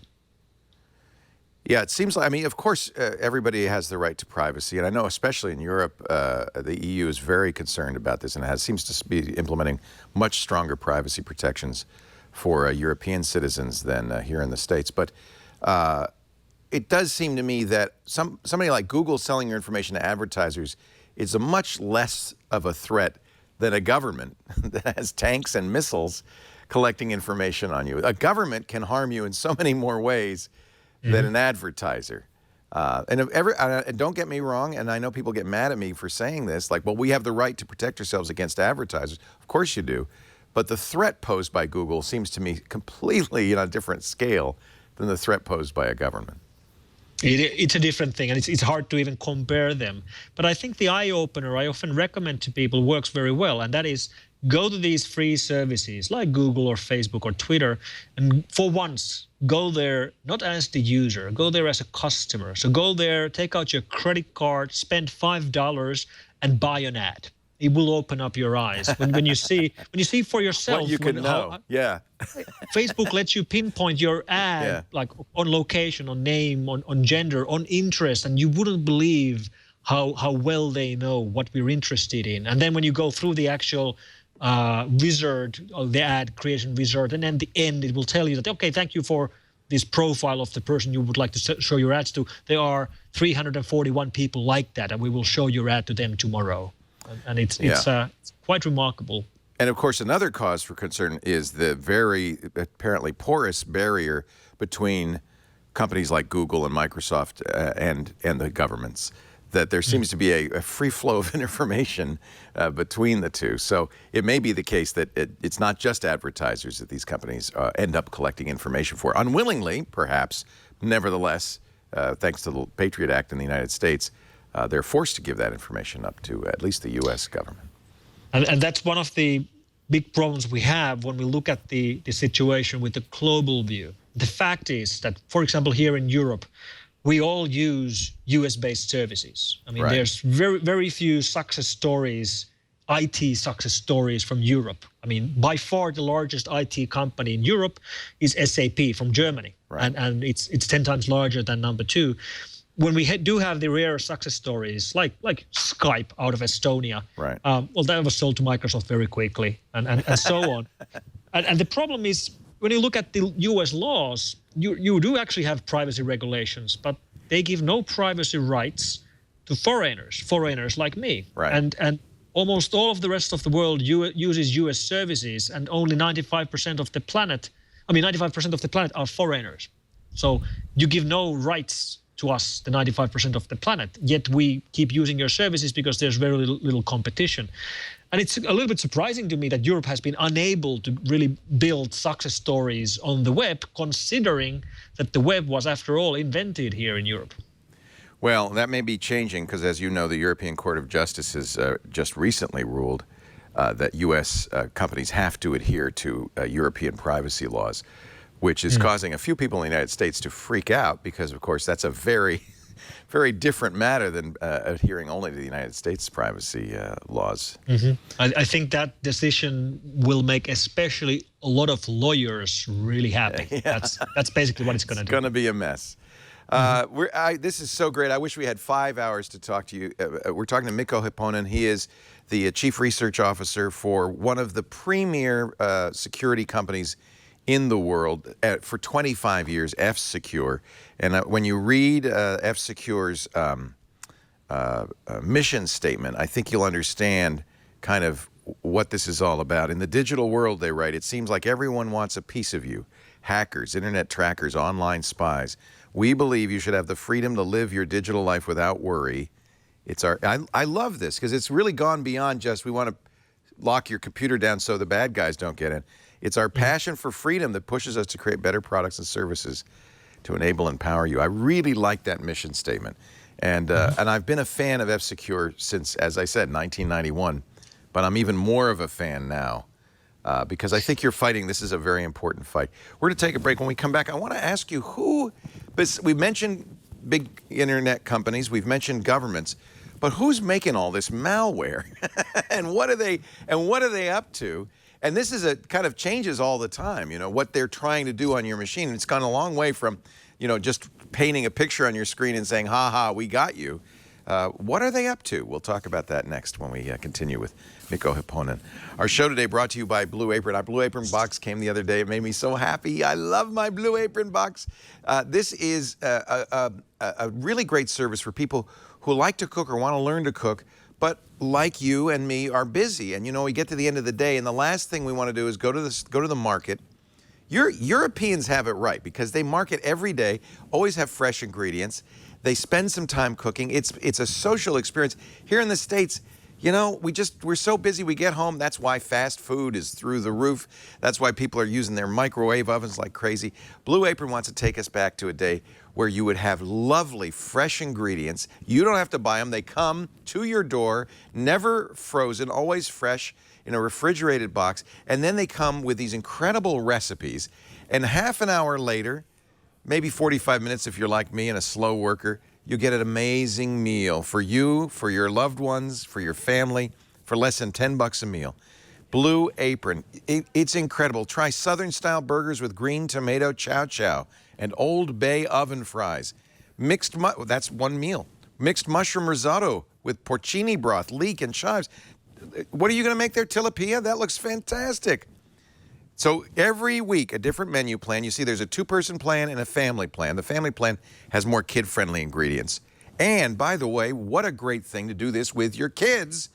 Yeah, it seems like, of course, everybody has the right to privacy. And I know especially in Europe, the EU is very concerned about this and seems to be implementing much stronger privacy protections for European citizens than here in the States. But it does seem to me that somebody like Google selling your information to advertisers is a much less of a threat than a government that has tanks and missiles collecting information on you. A government can harm you in so many more ways than an advertiser. And don't get me wrong, and I know people get mad at me for saying this, like, well, we have the right to protect ourselves against advertisers. Of course you do. But the threat posed by Google seems to me completely on a different scale than the threat posed by a government. It's a different thing, and it's hard to even compare them. But I think the eye-opener I often recommend to people works very well, and that is go to these free services like Google or Facebook or Twitter, and for once, go there not as the user, go there as a customer. So go there, take out your credit card, spend $5 and buy an ad. It will open up your eyes when you see for yourself. What you can know, yeah. Facebook lets you pinpoint your ad, like on location, on name, on gender, on interest, and you wouldn't believe how well they know what we're interested in. And then when you go through the actual wizard, or the ad creation wizard, and then at the end it will tell you that, okay, thank you for this profile of the person you would like to show your ads to. There are 341 people like that, and we will show your ad to them tomorrow. And it's quite remarkable. And of course, another cause for concern is the very apparently porous barrier between companies like Google and Microsoft and the governments. That there seems to be a free flow of information between the two. So it may be the case that it's not just advertisers that these companies end up collecting information for. Unwillingly, perhaps, nevertheless, thanks to the Patriot Act in the United States, they're forced to give that information up to at least the U.S. government. And that's one of the big problems we have when we look at the situation with the global view. The fact is that, for example, here in Europe, we all use US-based services. There's very, very few success stories, IT success stories from Europe. By far the largest IT company in Europe is SAP from Germany. Right. And it's 10 times larger than number two. when we do have the rare success stories, like Skype out of Estonia, right? Well, that was sold to Microsoft very quickly, and so on. And the problem is, when you look at the U.S. laws, you do actually have privacy regulations, but they give no privacy rights to foreigners like me. Right. And almost all of the rest of the world uses U.S. services, and only 95% of the planet, 95% of the planet are foreigners. So you give no rights to us, the 95% of the planet, yet we keep using your services because there's very little competition. And it's a little bit surprising to me that Europe has been unable to really build success stories on the web, considering that the web was, after all, invented here in Europe. Well, that may be changing because, as you know, the European Court of Justice has just recently ruled that U.S. Companies have to adhere to European privacy laws, which is causing a few people in the United States to freak out because, of course, that's a very, very different matter than adhering only to the United States privacy laws. I think that decision will make especially a lot of lawyers really happy. Yeah. That's basically what it's going to do. It's going to be a mess. This is so great. I wish we had 5 hours to talk to you. We're talking to Mikko Hyppönen. He is the Chief Research Officer for one of the premier security companies in the world for 25 years, F-Secure. And when you read F-Secure's mission statement, I think you'll understand kind of what this is all about. In the digital world, they write, it seems like everyone wants a piece of you. Hackers, internet trackers, online spies. We believe you should have the freedom to live your digital life without worry. I love this because it's really gone beyond just we want to lock your computer down so the bad guys don't get in. It's our passion for freedom that pushes us to create better products and services to enable and empower you. I really like that mission statement. And I've been a fan of F-Secure since, as I said, 1991. But I'm even more of a fan now because I think you're fighting. This is a very important fight. We're going to take a break. When we come back, I want to ask you we've mentioned big internet companies. We've mentioned governments. But who's making all this malware? and what are they up to? And this is kind of changes all the time, what they're trying to do on your machine. And it's gone a long way from, just painting a picture on your screen and saying, ha ha, we got you. What are they up to? We'll talk about that next when we continue with Mikko Hyppönen. Our show today brought to you by Blue Apron. Our Blue Apron box came the other day. It made me so happy. I love my Blue Apron box. This is a really great service for people who like to cook or want to learn to cook, but like you and me are busy. And we get to the end of the day, and the last thing we want to do is go to the market. Europeans have it right because they market every day, always have fresh ingredients. They spend some time cooking. It's a social experience. Here in the States, we're so busy. We get home. That's why fast food is through the roof. That's why people are using their microwave ovens like crazy. Blue Apron wants to take us back to a day where you would have lovely, fresh ingredients. You don't have to buy them. They come to your door, never frozen, always fresh in a refrigerated box. And then they come with these incredible recipes. And half an hour later, maybe 45 minutes if you're like me and a slow worker, you get an amazing meal for you, for your loved ones, for your family, for less than $10 a meal. Blue Apron. It's incredible. Try Southern-style burgers with green tomato chow chow and Old Bay oven fries. That's one meal. Mixed mushroom risotto with porcini broth, leek, and chives. What are you going to make there, tilapia? That looks fantastic. So every week, a different menu plan. You see there's a two-person plan and a family plan. The family plan has more kid-friendly ingredients. And, by the way, what a great thing to do this with your kids.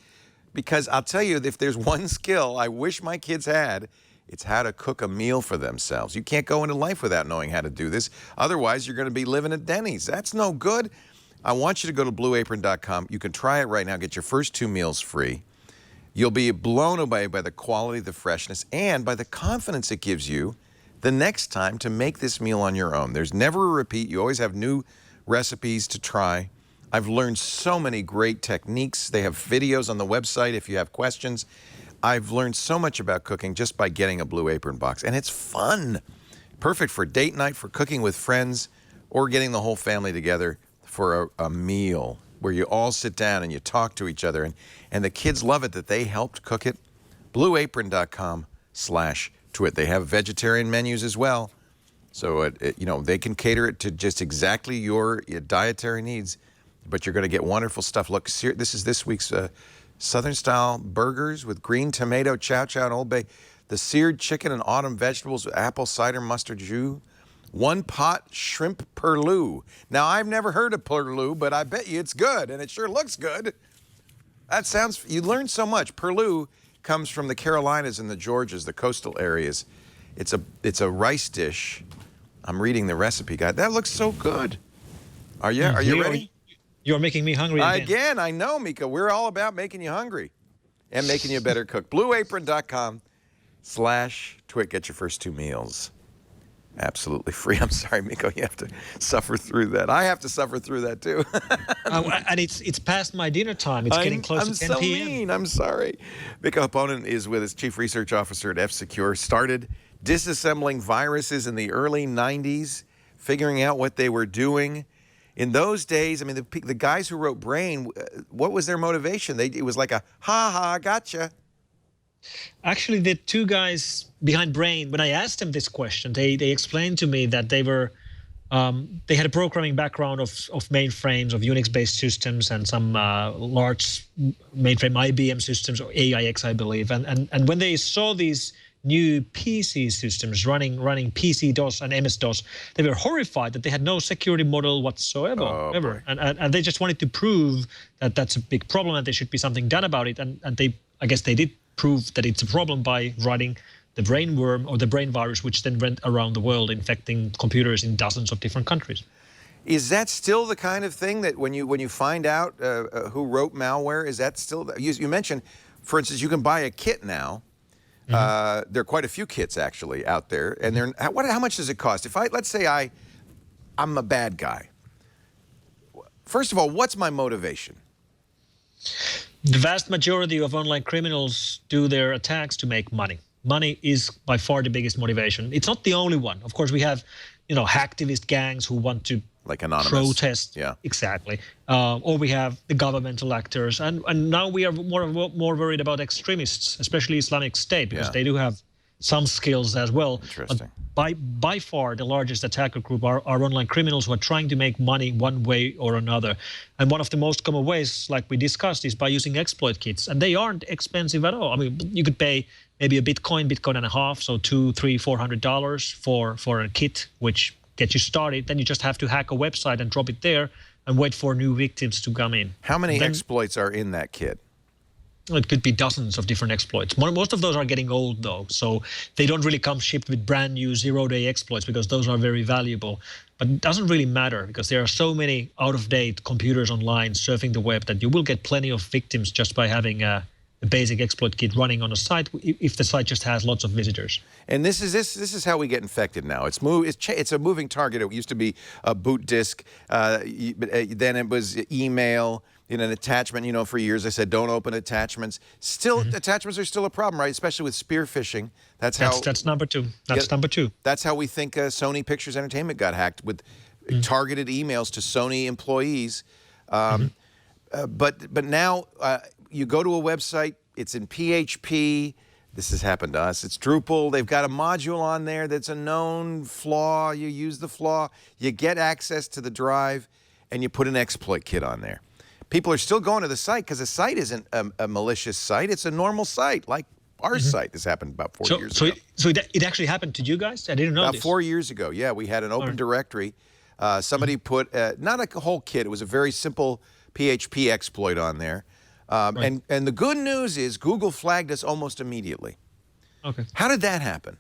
Because I'll tell you, if there's one skill I wish my kids had, it's how to cook a meal for themselves. You can't go into life without knowing how to do this. Otherwise, you're going to be living at Denny's. That's no good. I want you to go to blueapron.com. You can try it right now. Get your first 2 meals free. You'll be blown away by the quality, the freshness, and by the confidence it gives you the next time to make this meal on your own. There's never a repeat. You always have new recipes to try. I've learned so many great techniques. They have videos on the website if you have questions. I've learned so much about cooking just by getting a Blue Apron box, and it's fun. Perfect for date night, for cooking with friends, or getting the whole family together for a meal where you all sit down and you talk to each other, and the kids love it that they helped cook it. BlueApron.com/twit. They have vegetarian menus as well. So, they can cater it to just exactly your dietary needs, but you're going to get wonderful stuff. Look, this is this week's Southern-style burgers with green tomato, chow-chow, and Old Bay. The seared chicken and autumn vegetables with apple cider mustard jus. One pot shrimp perlou. Now, I've never heard of perlou, but I bet you it's good, and it sure looks good. You learn so much. Perlou comes from the Carolinas and the Georgias, the coastal areas. It's a rice dish. I'm reading the recipe guide. That looks so good. Are you ready? You're making me hungry again. Again, I know, Mika. We're all about making you hungry and making you a better cook. BlueApron.com/twit. Get your first 2 meals absolutely free. I'm sorry, Mikko, you have to suffer through that. I have to suffer through that too. And it's past my dinner time. It's getting close to 10 p.m. I'm so mean. I'm sorry. Mikko Hyppönen is with us, Chief Research Officer at F-Secure. Started disassembling viruses in the early 90s, figuring out what they were doing. In those days, I mean, the guys who wrote Brain, what was their motivation? It was like a, ha, gotcha. Actually, the 2 guys behind Brain, when I asked them this question, they explained to me that they had a programming background of mainframes, of Unix-based systems, and some large mainframe IBM systems, or AIX, I believe. And when they saw these new PC systems running PC-DOS and MS-DOS, they were horrified that they had no security model whatsoever. And they just wanted to prove that that's a big problem and there should be something done about it. And I guess they did prove that it's a problem by writing the brain worm or the brain virus, which then went around the world infecting computers in dozens of different countries. Is that still the kind of thing that when you find out who wrote malware, is that still, you mentioned, for instance, you can buy a kit now. There are quite a few kits actually out there, and how much does it cost? Let's say I'm a bad guy. First of all, what's my motivation? The vast majority of online criminals do their attacks to make money. Money is by far the biggest motivation. It's not the only one. Of course, we have, hacktivist gangs who want to protest. Yeah, exactly. Or we have the governmental actors, and now we are more worried about extremists, especially Islamic State, because they do have some skills as well. Interesting. But by far, the largest attacker group are online criminals who are trying to make money one way or another. And one of the most common ways, like we discussed, is by using exploit kits. And they aren't expensive at all. I mean, you could pay maybe a Bitcoin and a half, so $200, $300, $400 for a kit, which gets you started. Then you just have to hack a website and drop it there and wait for new victims to come in. How many exploits are in that kit? It could be dozens of different exploits. Most of those are getting old, though, so they don't really come shipped with brand new zero-day exploits because those are very valuable. But it doesn't really matter because there are so many out-of-date computers online surfing the web that you will get plenty of victims just by having a basic exploit kit running on a site if the site just has lots of visitors. And this is how we get infected now. It's a moving target. It used to be a boot disk, then it was email. In an attachment, for years I said don't open attachments. Still, attachments are still a problem, right? Especially with spear phishing. That's number 2. That's number 2. That's how we think Sony Pictures Entertainment got hacked, with targeted emails to Sony employees. But now you go to a website, it's in PHP. This has happened to us. It's Drupal. They've got a module on there that's a known flaw. You use the flaw, you get access to the drive, and you put an exploit kit on there. People are still going to the site because the site isn't a malicious site. It's a normal site, like our site. This happened about 4 years ago. So it actually happened to you guys? I didn't know this. About 4 years ago, yeah. We had an open directory. Somebody put, not a whole kit, it was a very simple PHP exploit on there. And the good news is Google flagged us almost immediately. Okay. How did that happen?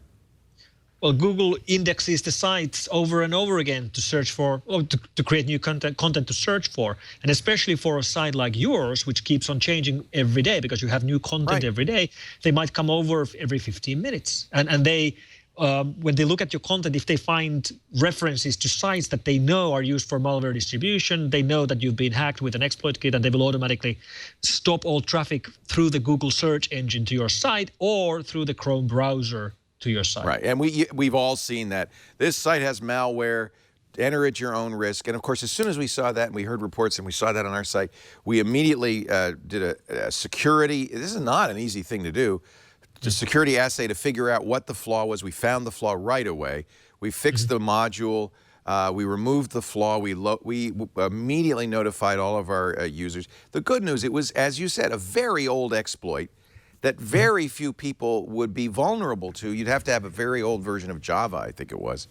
Well, Google indexes the sites over and over again to search for, or to create new content to search for. And especially for a site like yours, which keeps on changing every day because you have new content every day, they might come over every 15 minutes. And they, when they look at your content, if they find references to sites that they know are used for malware distribution, they know that you've been hacked with an exploit kit, and they will automatically stop all traffic through the Google search engine to your site or through the Chrome browser to your site. Right, and we've all seen that. This site has malware. Enter at your own risk. And of course, as soon as we saw that and we heard reports and we saw that on our site, we immediately did a security. This is not an easy thing to do. Just security assay to figure out what the flaw was. We found the flaw right away. We fixed the module. We removed the flaw. We immediately notified all of our users. The good news, it was, as you said, a very old exploit that very few people would be vulnerable to. You'd have to have a very old version of Java, I think it was.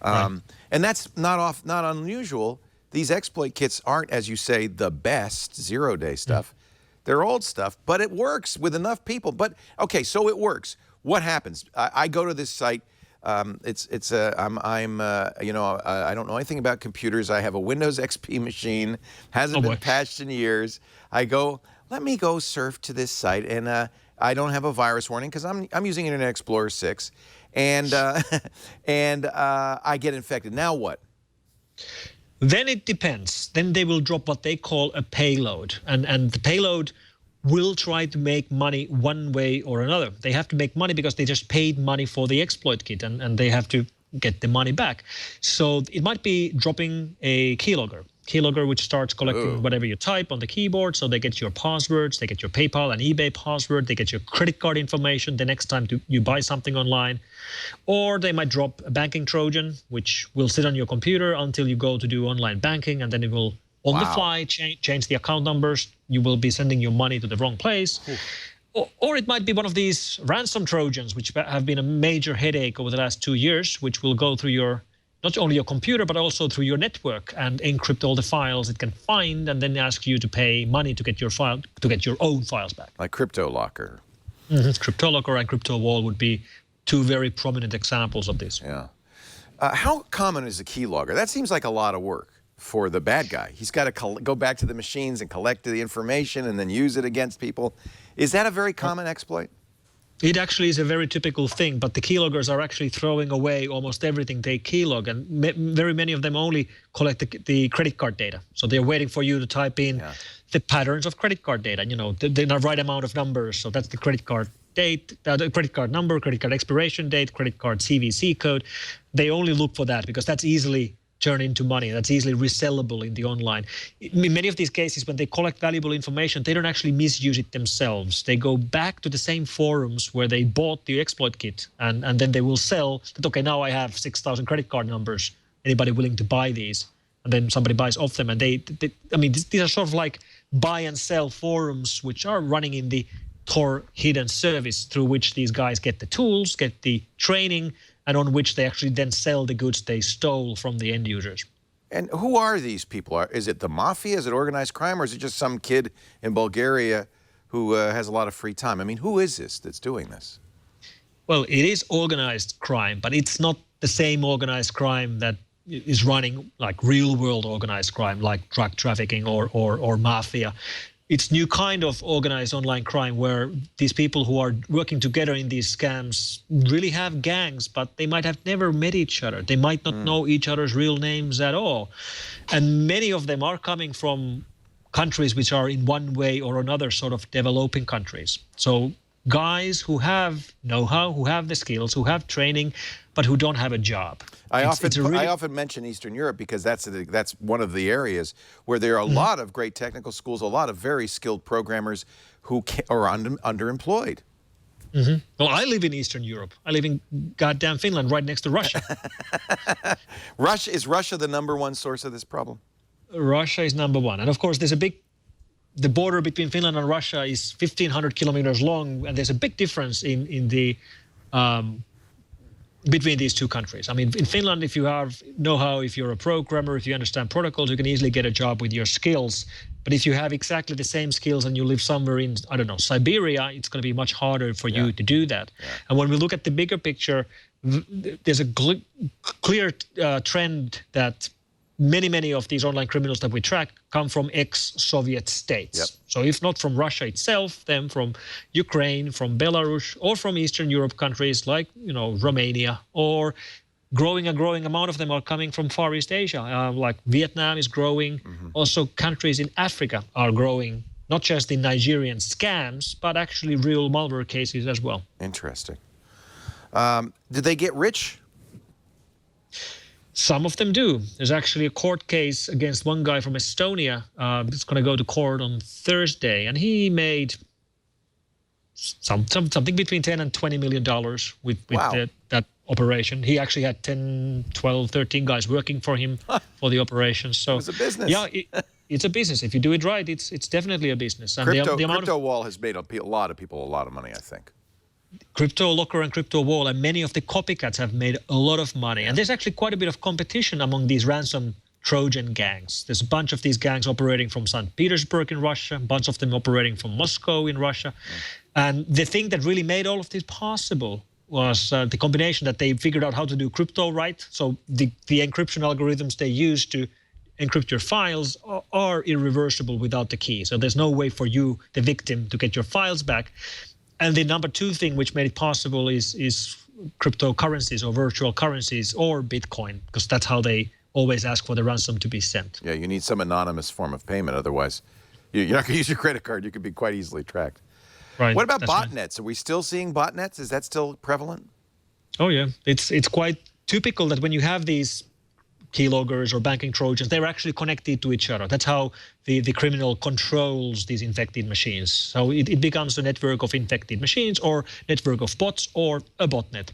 And that's not unusual. These exploit kits aren't, as you say, the best zero-day stuff. They're old stuff, but it works with enough people. But okay, so it works. What happens? I go to this site. I don't know anything about computers. I have a Windows XP machine, hasn't been patched in years. I go, let me go surf to this site, and I don't have a virus warning because I'm using Internet Explorer 6, and I get infected. Now what? Then it depends. Then they will drop what they call a payload, and the payload will try to make money one way or another. They have to make money because they just paid money for the exploit kit, and they have to get the money back. So it might be dropping a keylogger which starts collecting whatever you type on the keyboard. So they get your passwords, they get your PayPal and eBay password, they get your credit card information the next time you buy something online. Or they might drop a banking Trojan, which will sit on your computer until you go to do online banking, and then it will, on the fly, change the account numbers. You will be sending your money to the wrong place. Or it might be one of these ransom Trojans, which have been a major headache over the last 2 years, which will go through your, not only your computer, but also through your network and encrypt all the files it can find, and then ask you to pay money to get your own files back. Like CryptoLocker. CryptoLocker and CryptoWall would be two very prominent examples of this. Yeah. How common is a keylogger? That seems like a lot of work for the bad guy. He's got to go back to the machines and collect the information and then use it against people. Is that a very common exploit? It actually is a very typical thing, but the keyloggers are actually throwing away almost everything they keylog, and very many of them only collect the credit card data. So they're waiting for you to type in the patterns of credit card data, the right amount of numbers. So that's the credit card date, the credit card number, credit card expiration date, credit card CVC code. They only look for that because that's easily turn into money. That's easily resellable in the online. In many of these cases, when they collect valuable information, they don't actually misuse it themselves. They go back to the same forums where they bought the exploit kit, and then they will sell that, okay, now I have 6,000 credit card numbers. Anybody willing to buy these? And then somebody buys off them. And these are sort of like buy and sell forums, which are running in the Tor hidden service, through which these guys get the tools, get the training, and on which they actually then sell the goods they stole from the end users. And who are these people? Is it the mafia? Is it organized crime? Or is it just some kid in Bulgaria who has a lot of free time? I mean, who is this that's doing this? Well, it is organized crime, but it's not the same organized crime that is running like real-world organized crime, like drug trafficking or mafia. It's new kind of organized online crime where these people who are working together in these scams really have gangs, but they might have never met each other. They might not know each other's real names at all. And many of them are coming from countries which are in one way or another sort of developing countries. So guys who have know-how, who have the skills, who have training, but who don't have a job. I often mention Eastern Europe because that's one of the areas where there are a lot of great technical schools, a lot of very skilled programmers who are underemployed. Well, I live in Eastern Europe. I live in goddamn Finland, right next to Russia. Is Russia the #1 source of this problem? Russia is #1. And of course, the border between Finland and Russia is 1,500 kilometers long, and there's a big difference in the between these two countries. I mean, in Finland, if you have know-how, if you're a programmer, if you understand protocols, you can easily get a job with your skills. But if you have exactly the same skills and you live somewhere in, I don't know, Siberia, it's going to be much harder for you to do that. And when we look at the bigger picture, there's a clear trend that many of these online criminals that we track come from ex-Soviet states. So if not from Russia itself, then from Ukraine, from Belarus, or from Eastern Europe countries like, Romania, or a growing amount of them are coming from Far East Asia, like Vietnam is growing. Also countries in Africa are growing, not just in Nigerian scams, but actually real malware cases as well. Interesting. Did they get rich? Some of them do. There's actually a court case against one guy from Estonia. It's going to go to court on Thursday, and he made something between $10 and $20 million with that operation. He actually had 10, 12, 13 guys working for him for the operation. So it was a business. Yeah, it's a business. If you do it right, it's definitely a business. And Crypto Wall has made a lot of people a lot of money, I think. Crypto Locker and Crypto Wall, and many of the copycats have made a lot of money. And there's actually quite a bit of competition among these ransom Trojan gangs. There's a bunch of these gangs operating from St. Petersburg in Russia, a bunch of them operating from Moscow in Russia. And the thing that really made all of this possible was the combination that they figured out how to do crypto right. So the encryption algorithms they use to encrypt your files are irreversible without the key. So there's no way for you, the victim, to get your files back. And the number two thing which made it possible is cryptocurrencies or virtual currencies or Bitcoin, because that's how they always ask for the ransom to be sent. Yeah, you need some anonymous form of payment. Otherwise, you're not going to use your credit card. You could be quite easily tracked. Right. What about that's botnets? Right. Are we still seeing botnets? Is that still prevalent? Oh, yeah. It's quite typical that when you have these keyloggers or banking Trojans, they're actually connected to each other. That's how the criminal controls these infected machines. So it becomes a network of infected machines or network of bots or a botnet.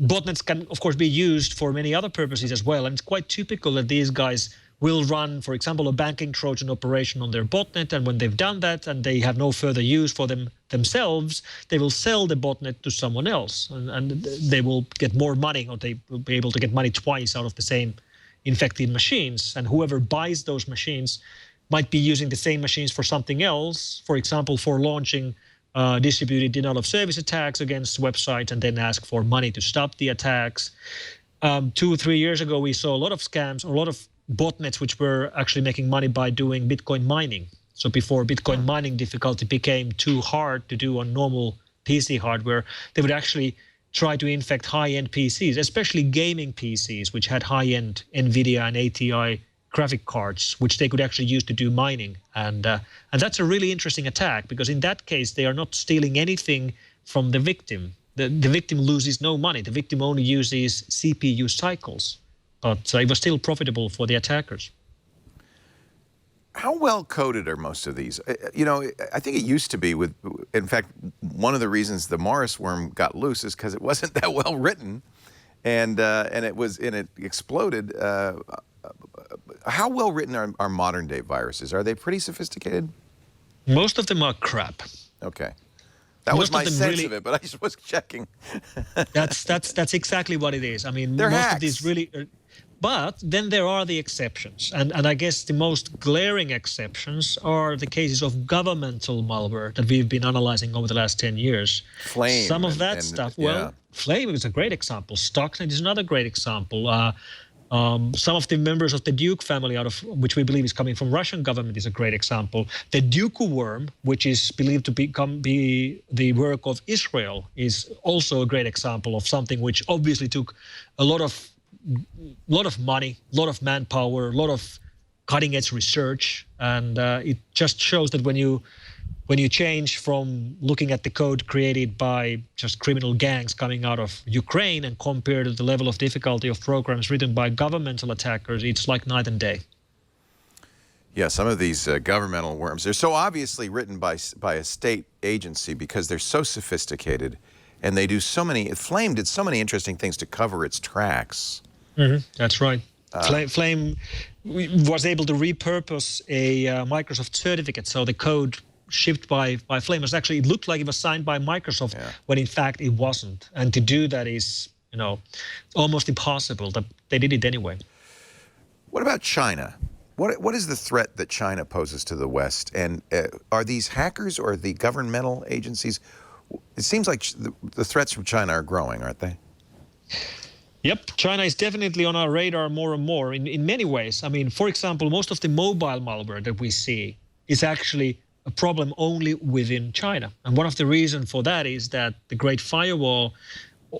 Botnets can, of course, be used for many other purposes as well. And it's quite typical that these guys will run, for example, a banking Trojan operation on their botnet. And when they've done that and they have no further use for themselves, they will sell the botnet to someone else. And they will get more money, or they will be able to get money twice out of the same infected machines. And whoever buys those machines might be using the same machines for something else, for example, for launching distributed denial of service attacks against websites and then ask for money to stop the attacks. 2 or 3 years ago, we saw a lot of scams, a lot of botnets which were actually making money by doing Bitcoin mining. So before Bitcoin mining difficulty became too hard to do on normal PC hardware, they would actually try to infect high-end PCs, especially gaming PCs, which had high-end NVIDIA and ATI graphic cards, which they could actually use to do mining. And that's a really interesting attack, because in that case, they are not stealing anything from the victim. The victim loses no money. The victim only uses CPU cycles. But it was still profitable for the attackers. How well coded are most of these? You know, I think it used to be with, in fact, one of the reasons the Morris worm got loose is because it wasn't that well written, and it exploded. How well written are modern day viruses? Are they pretty sophisticated? Most of them are crap. Okay. That was my sense of it, but I just was checking. That's exactly what it is. I mean, they're most hacks. of these really. But then there are the exceptions. And I guess the most glaring exceptions are the cases of governmental malware that we've been analyzing over the last 10 years. Flame. Some of that stuff, Flame is a great example. Stuxnet is another great example. Some of the members of the Duke family, out of which we believe is coming from Russian government, is a great example. The Duke worm, which is believed to be the work of Israel, is also a great example of something which obviously took a lot of money, a lot of manpower, a lot of cutting-edge research, and it just shows that when you change from looking at the code created by just criminal gangs coming out of Ukraine and compare to the level of difficulty of programs written by governmental attackers, it's like night and day. Yeah, some of these governmental worms, they're so obviously written by a state agency because they're so sophisticated, and they do so many. Flame did so many interesting things to cover its tracks. Mm-hmm. That's right. Flame was able to repurpose a Microsoft certificate, so the code shipped by Flame was actually, it looked like it was signed by Microsoft, when in fact it wasn't. And to do that is, almost impossible. But they did it anyway. What about China? What is the threat that China poses to the West? And are these hackers or the governmental agencies? It seems like the threats from China are growing, aren't they? Yep, China is definitely on our radar more and more in many ways. I mean, for example, most of the mobile malware that we see is actually a problem only within China. And one of the reasons for that is that the Great Firewall,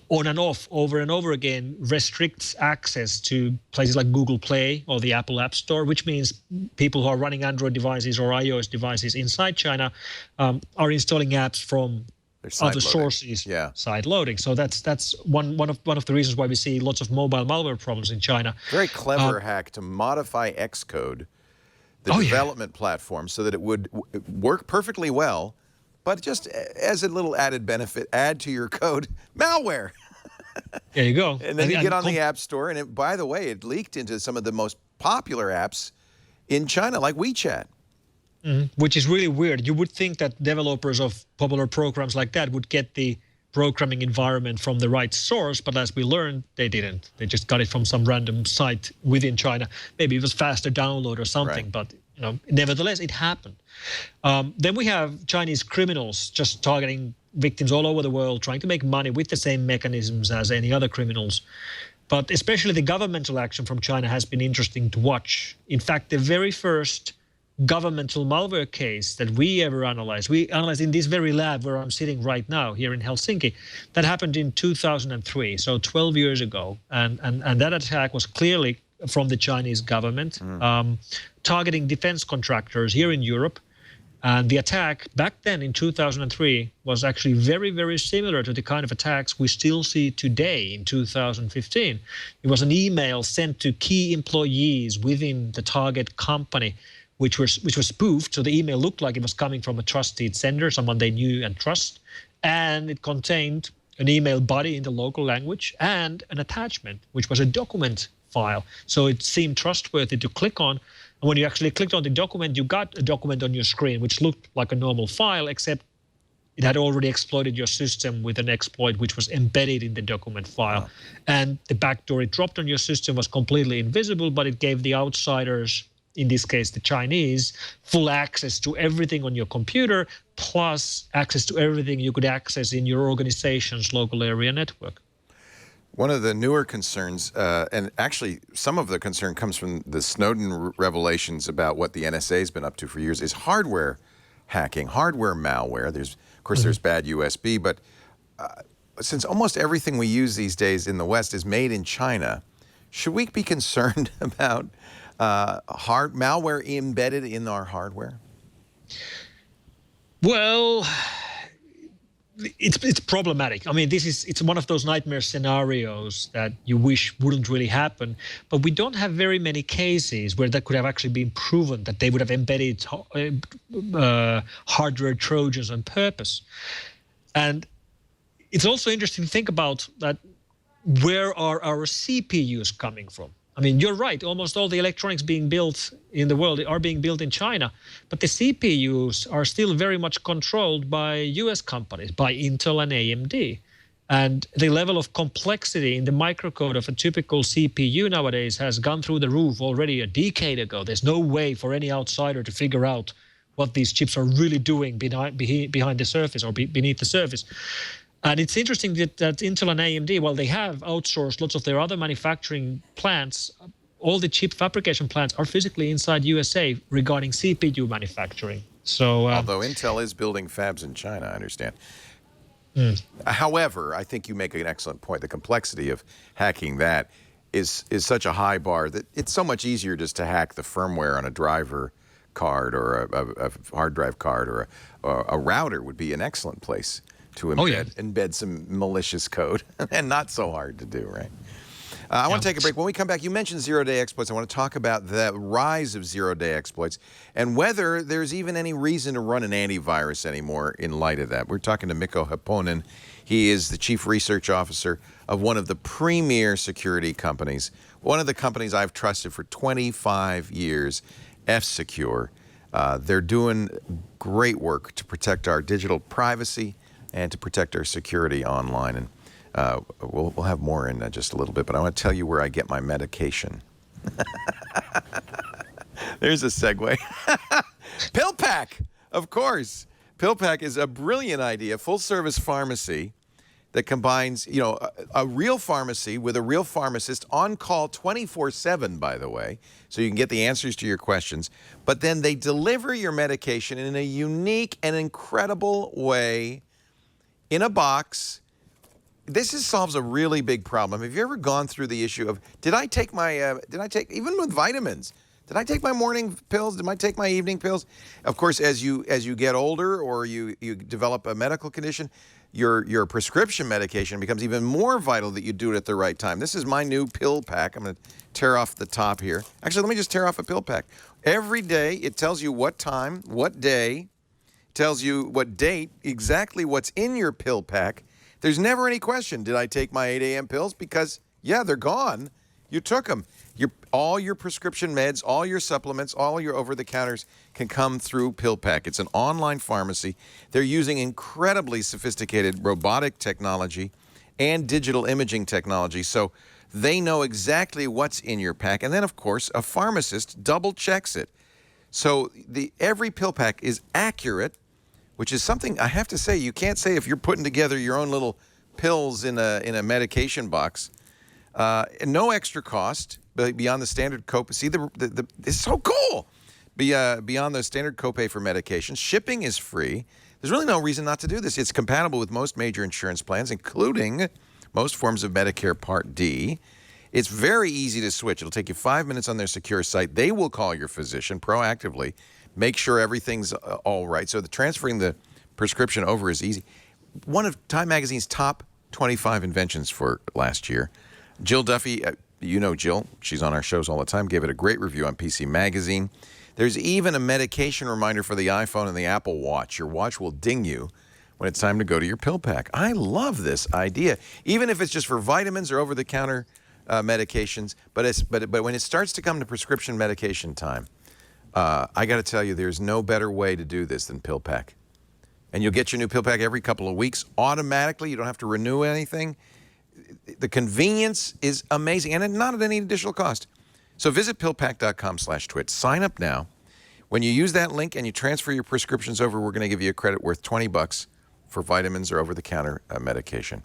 on and off, over and over again, restricts access to places like Google Play or the Apple App Store, which means people who are running Android devices or iOS devices inside China are installing apps from other sources, side loading. So that's one of the reasons why we see lots of mobile malware problems in China. Very clever hack to modify Xcode, the development platform, so that it would work perfectly well, but just as a little added benefit, add to your code malware. There you go. And then you get on the App Store, and by the way, it leaked into some of the most popular apps in China, like WeChat. Which is really weird. You would think that developers of popular programs like that would get the programming environment from the right source, but as we learned, they didn't. They just got it from some random site within China. Maybe it was faster download or something, Right. but nevertheless, it happened. Then we have Chinese criminals just targeting victims all over the world, trying to make money with the same mechanisms as any other criminals. But especially the governmental action from China has been interesting to watch. In fact, the very first governmental malware case that we ever analyzed, we analyzed in this very lab where I'm sitting right now here in Helsinki. That happened in 2003, so 12 years ago. And that attack was clearly from the Chinese government, targeting defense contractors here in Europe. And the attack back then in 2003 was actually very, very similar to the kind of attacks we still see today in 2015. It was an email sent to key employees within the target company, which was spoofed. So the email looked like it was coming from a trusted sender, someone they knew and trust. And it contained an email body in the local language and an attachment, which was a document file. So it seemed trustworthy to click on. And when you actually clicked on the document, you got a document on your screen, which looked like a normal file, except it had already exploited your system with an exploit which was embedded in the document file. Wow. And the backdoor it dropped on your system was completely invisible, but it gave the outsiders, in this case the Chinese, full access to everything on your computer, plus access to everything you could access in your organization's local area network. One of the newer concerns, and actually some of the concern comes from the Snowden revelations about what the NSA has been up to for years, is hardware hacking, hardware malware. There's, of course, there's bad USB, but since almost everything we use these days in the West is made in China, should we be concerned about malware embedded in our hardware? Well, it's problematic. I mean, it's one of those nightmare scenarios that you wish wouldn't really happen, but we don't have very many cases where that could have actually been proven that they would have embedded hardware Trojans on purpose. And it's also interesting to think about that. Where are our CPUs coming from? I mean, you're right. Almost all the electronics being built in the world are being built in China, but the CPUs are still very much controlled by US companies, by Intel and AMD. And the level of complexity in the microcode of a typical CPU nowadays has gone through the roof already a decade ago. There's no way for any outsider to figure out what these chips are really doing behind the surface or beneath the surface. And it's interesting that Intel and AMD, while they have outsourced lots of their other manufacturing plants, all the chip fabrication plants are physically inside USA regarding CPU manufacturing. So, although Intel is building fabs in China, I understand. However, I think you make an excellent point. The complexity of hacking that is such a high bar that it's so much easier just to hack the firmware on a driver card or a hard drive card, or a router would be an excellent place to embed some malicious code, and not so hard to do, right? I want to take a break. When we come back, you mentioned zero-day exploits. I want to talk about the rise of zero-day exploits and whether there's even any reason to run an antivirus anymore in light of that. We're talking to Mikko Hyppönen. He is the Chief Research Officer of one of the premier security companies, one of the companies I've trusted for 25 years, F-Secure. They're doing great work to protect our digital privacy and to protect our security online. And we'll have more in just a little bit, but I want to tell you where I get my medication. There's a segue. PillPack, of course. PillPack is a brilliant idea, full-service pharmacy that combines, a real pharmacy with a real pharmacist on call 24/7, by the way, so you can get the answers to your questions. But then they deliver your medication in a unique and incredible way in a box. This solves a really big problem. Have you ever gone through the issue of, even with vitamins, did I take my morning pills? Did I take my evening pills? Of course, as you get older or you develop a medical condition, your prescription medication becomes even more vital that you do it at the right time. This is my new pill pack. I'm going to tear off the top here. Actually, let me just tear off a pill pack. Every day, it tells you what time, what day, tells you what date, exactly what's in your pill pack. There's never any question, did I take my 8 a.m. pills? Because, yeah, they're gone. You took them. All your prescription meds, all your supplements, all your over-the-counters can come through PillPack. It's an online pharmacy. They're using incredibly sophisticated robotic technology and digital imaging technology, so they know exactly what's in your pack. And then, of course, a pharmacist double-checks it. So every PillPack is accurate, which is something I have to say. You can't say if you're putting together your own little pills in a medication box. No extra cost beyond the standard copay. See, it's so cool. Beyond the standard copay for medications, shipping is free. There's really no reason not to do this. It's compatible with most major insurance plans, including most forms of Medicare Part D. It's very easy to switch. It'll take you 5 minutes on their secure site. They will call your physician proactively, make sure everything's all right. So transferring the prescription over is easy. One of Time Magazine's top 25 inventions for last year. Jill Duffy, you know Jill, she's on our shows all the time, gave it a great review on PC Magazine. There's even a medication reminder for the iPhone and the Apple Watch. Your watch will ding you when it's time to go to your pill pack. I love this idea, even if it's just for vitamins or over-the-counter medications. But when it starts to come to prescription medication time, I got to tell you, there's no better way to do this than PillPack. And you'll get your new PillPack every couple of weeks automatically. You don't have to renew anything. The convenience is amazing, and not at any additional cost. So visit pillpack.com/twit. Sign up now. When you use that link and you transfer your prescriptions over, we're going to give you a credit worth $20 for vitamins or over-the-counter medication.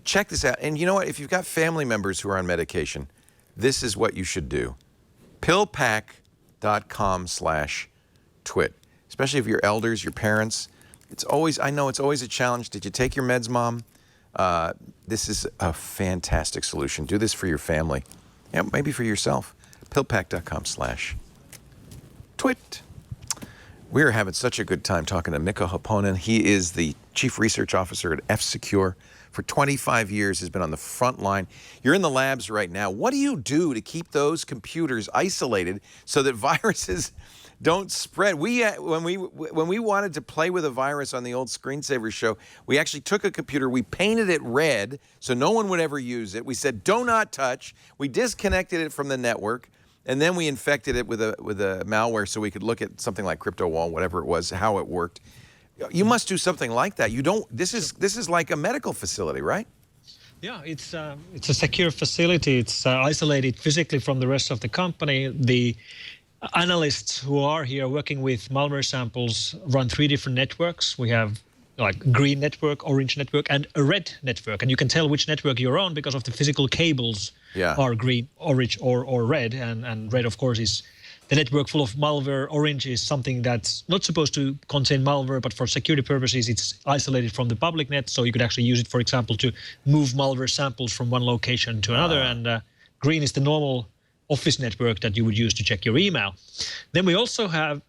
Check this out. And you know what? If you've got family members who are on medication, this is what you should do. pillpack.com/twit. Especially if your elders, your parents. I know it's always a challenge. Did you take your meds, Mom? This is a fantastic solution. Do this for your family. Yeah, maybe for yourself. pillpack.com/twit. We're having such a good time talking to Mikko Hyppönen. He is the Chief Research Officer at F-Secure. For 25 years, has been on the front line. You're in the labs right now. What do you do to keep those computers isolated so that viruses don't spread? When we wanted to play with a virus on the old Screensaver show, we actually took a computer, we painted it red so no one would ever use it. We said, do not touch. We disconnected it from the network, and then we infected it with a malware so we could look at something like CryptoWall, whatever it was, how it worked. You must do something like that. This is like a medical facility, right? Yeah, it's a secure facility. It's isolated physically from the rest of the company. The analysts who are here working with malware samples run 3 different networks. We have like green network, orange network, and a red network. And you can tell which network you're on because of the physical cables are green, orange, or red. And red, of course, is the network full of malware. Orange is something that's not supposed to contain malware, but for security purposes, it's isolated from the public net. So you could actually use it, for example, to move malware samples from one location to another. And green is the normal office network that you would use to check your email. Then we also have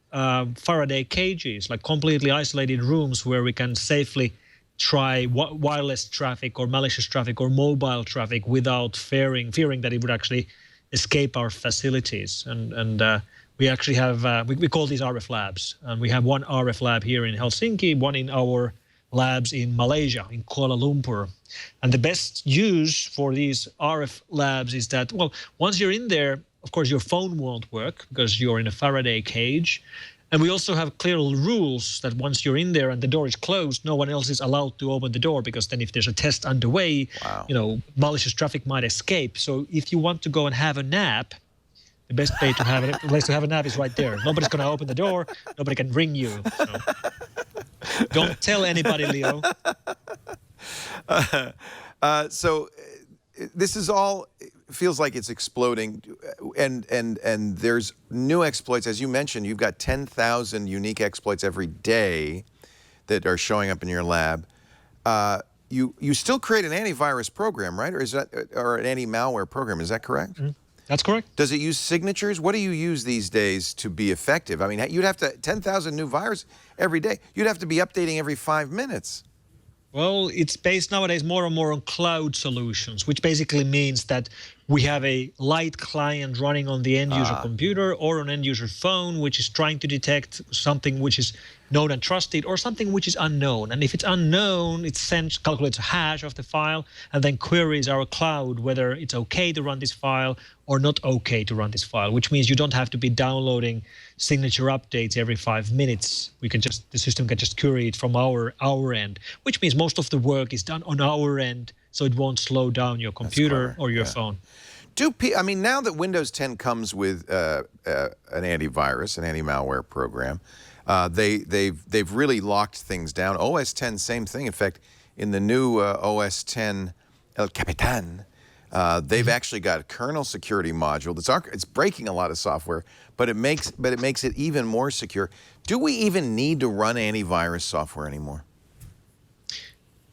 Faraday cages, like completely isolated rooms where we can safely try wireless traffic or malicious traffic or mobile traffic without fearing that it would actually escape our facilities. And we actually have, we call these RF labs. And we have one RF lab here in Helsinki, one in our labs in Malaysia, in Kuala Lumpur. And the best use for these RF labs is that, well, once you're in there, of course, your phone won't work because you're in a Faraday cage. And we also have clear rules that once you're in there and the door is closed, no one else is allowed to open the door, because then if there's a test underway, malicious traffic might escape. So if you want to go and have a nap, the best place to have a nap is right there. Nobody's going to open the door. Nobody can ring you. So don't tell anybody, Leo. So this is all feels like it's exploding, and there's new exploits. As you mentioned, you've got 10,000 unique exploits every day that are showing up in your lab. You still create an antivirus program, right? Or an anti-malware program? Is that correct? Mm-hmm. That's correct. Does it use signatures? What do you use these days to be effective? I mean, you'd have to 10,000 new viruses every day. You'd have to be updating every 5 minutes. Well, it's based nowadays more and more on cloud solutions, which basically means that we have a light client running on the end user computer or on end user phone, which is trying to detect something which is known and trusted, or something which is unknown. And if it's unknown, it calculates a hash of the file and then queries our cloud whether it's okay to run this file or not okay to run this file, which means you don't have to be downloading signature updates every 5 minutes. The system can just query it from our end, which means most of the work is done on our end, so it won't slow down your computer or your phone. Now that Windows 10 comes with an antivirus, an anti-malware program, they've really locked things down. OS 10, same thing. In fact, in the new OS 10 El Capitan, they've actually got a kernel security module. It's breaking a lot of software, but it makes it even more secure. Do we even need to run antivirus software anymore?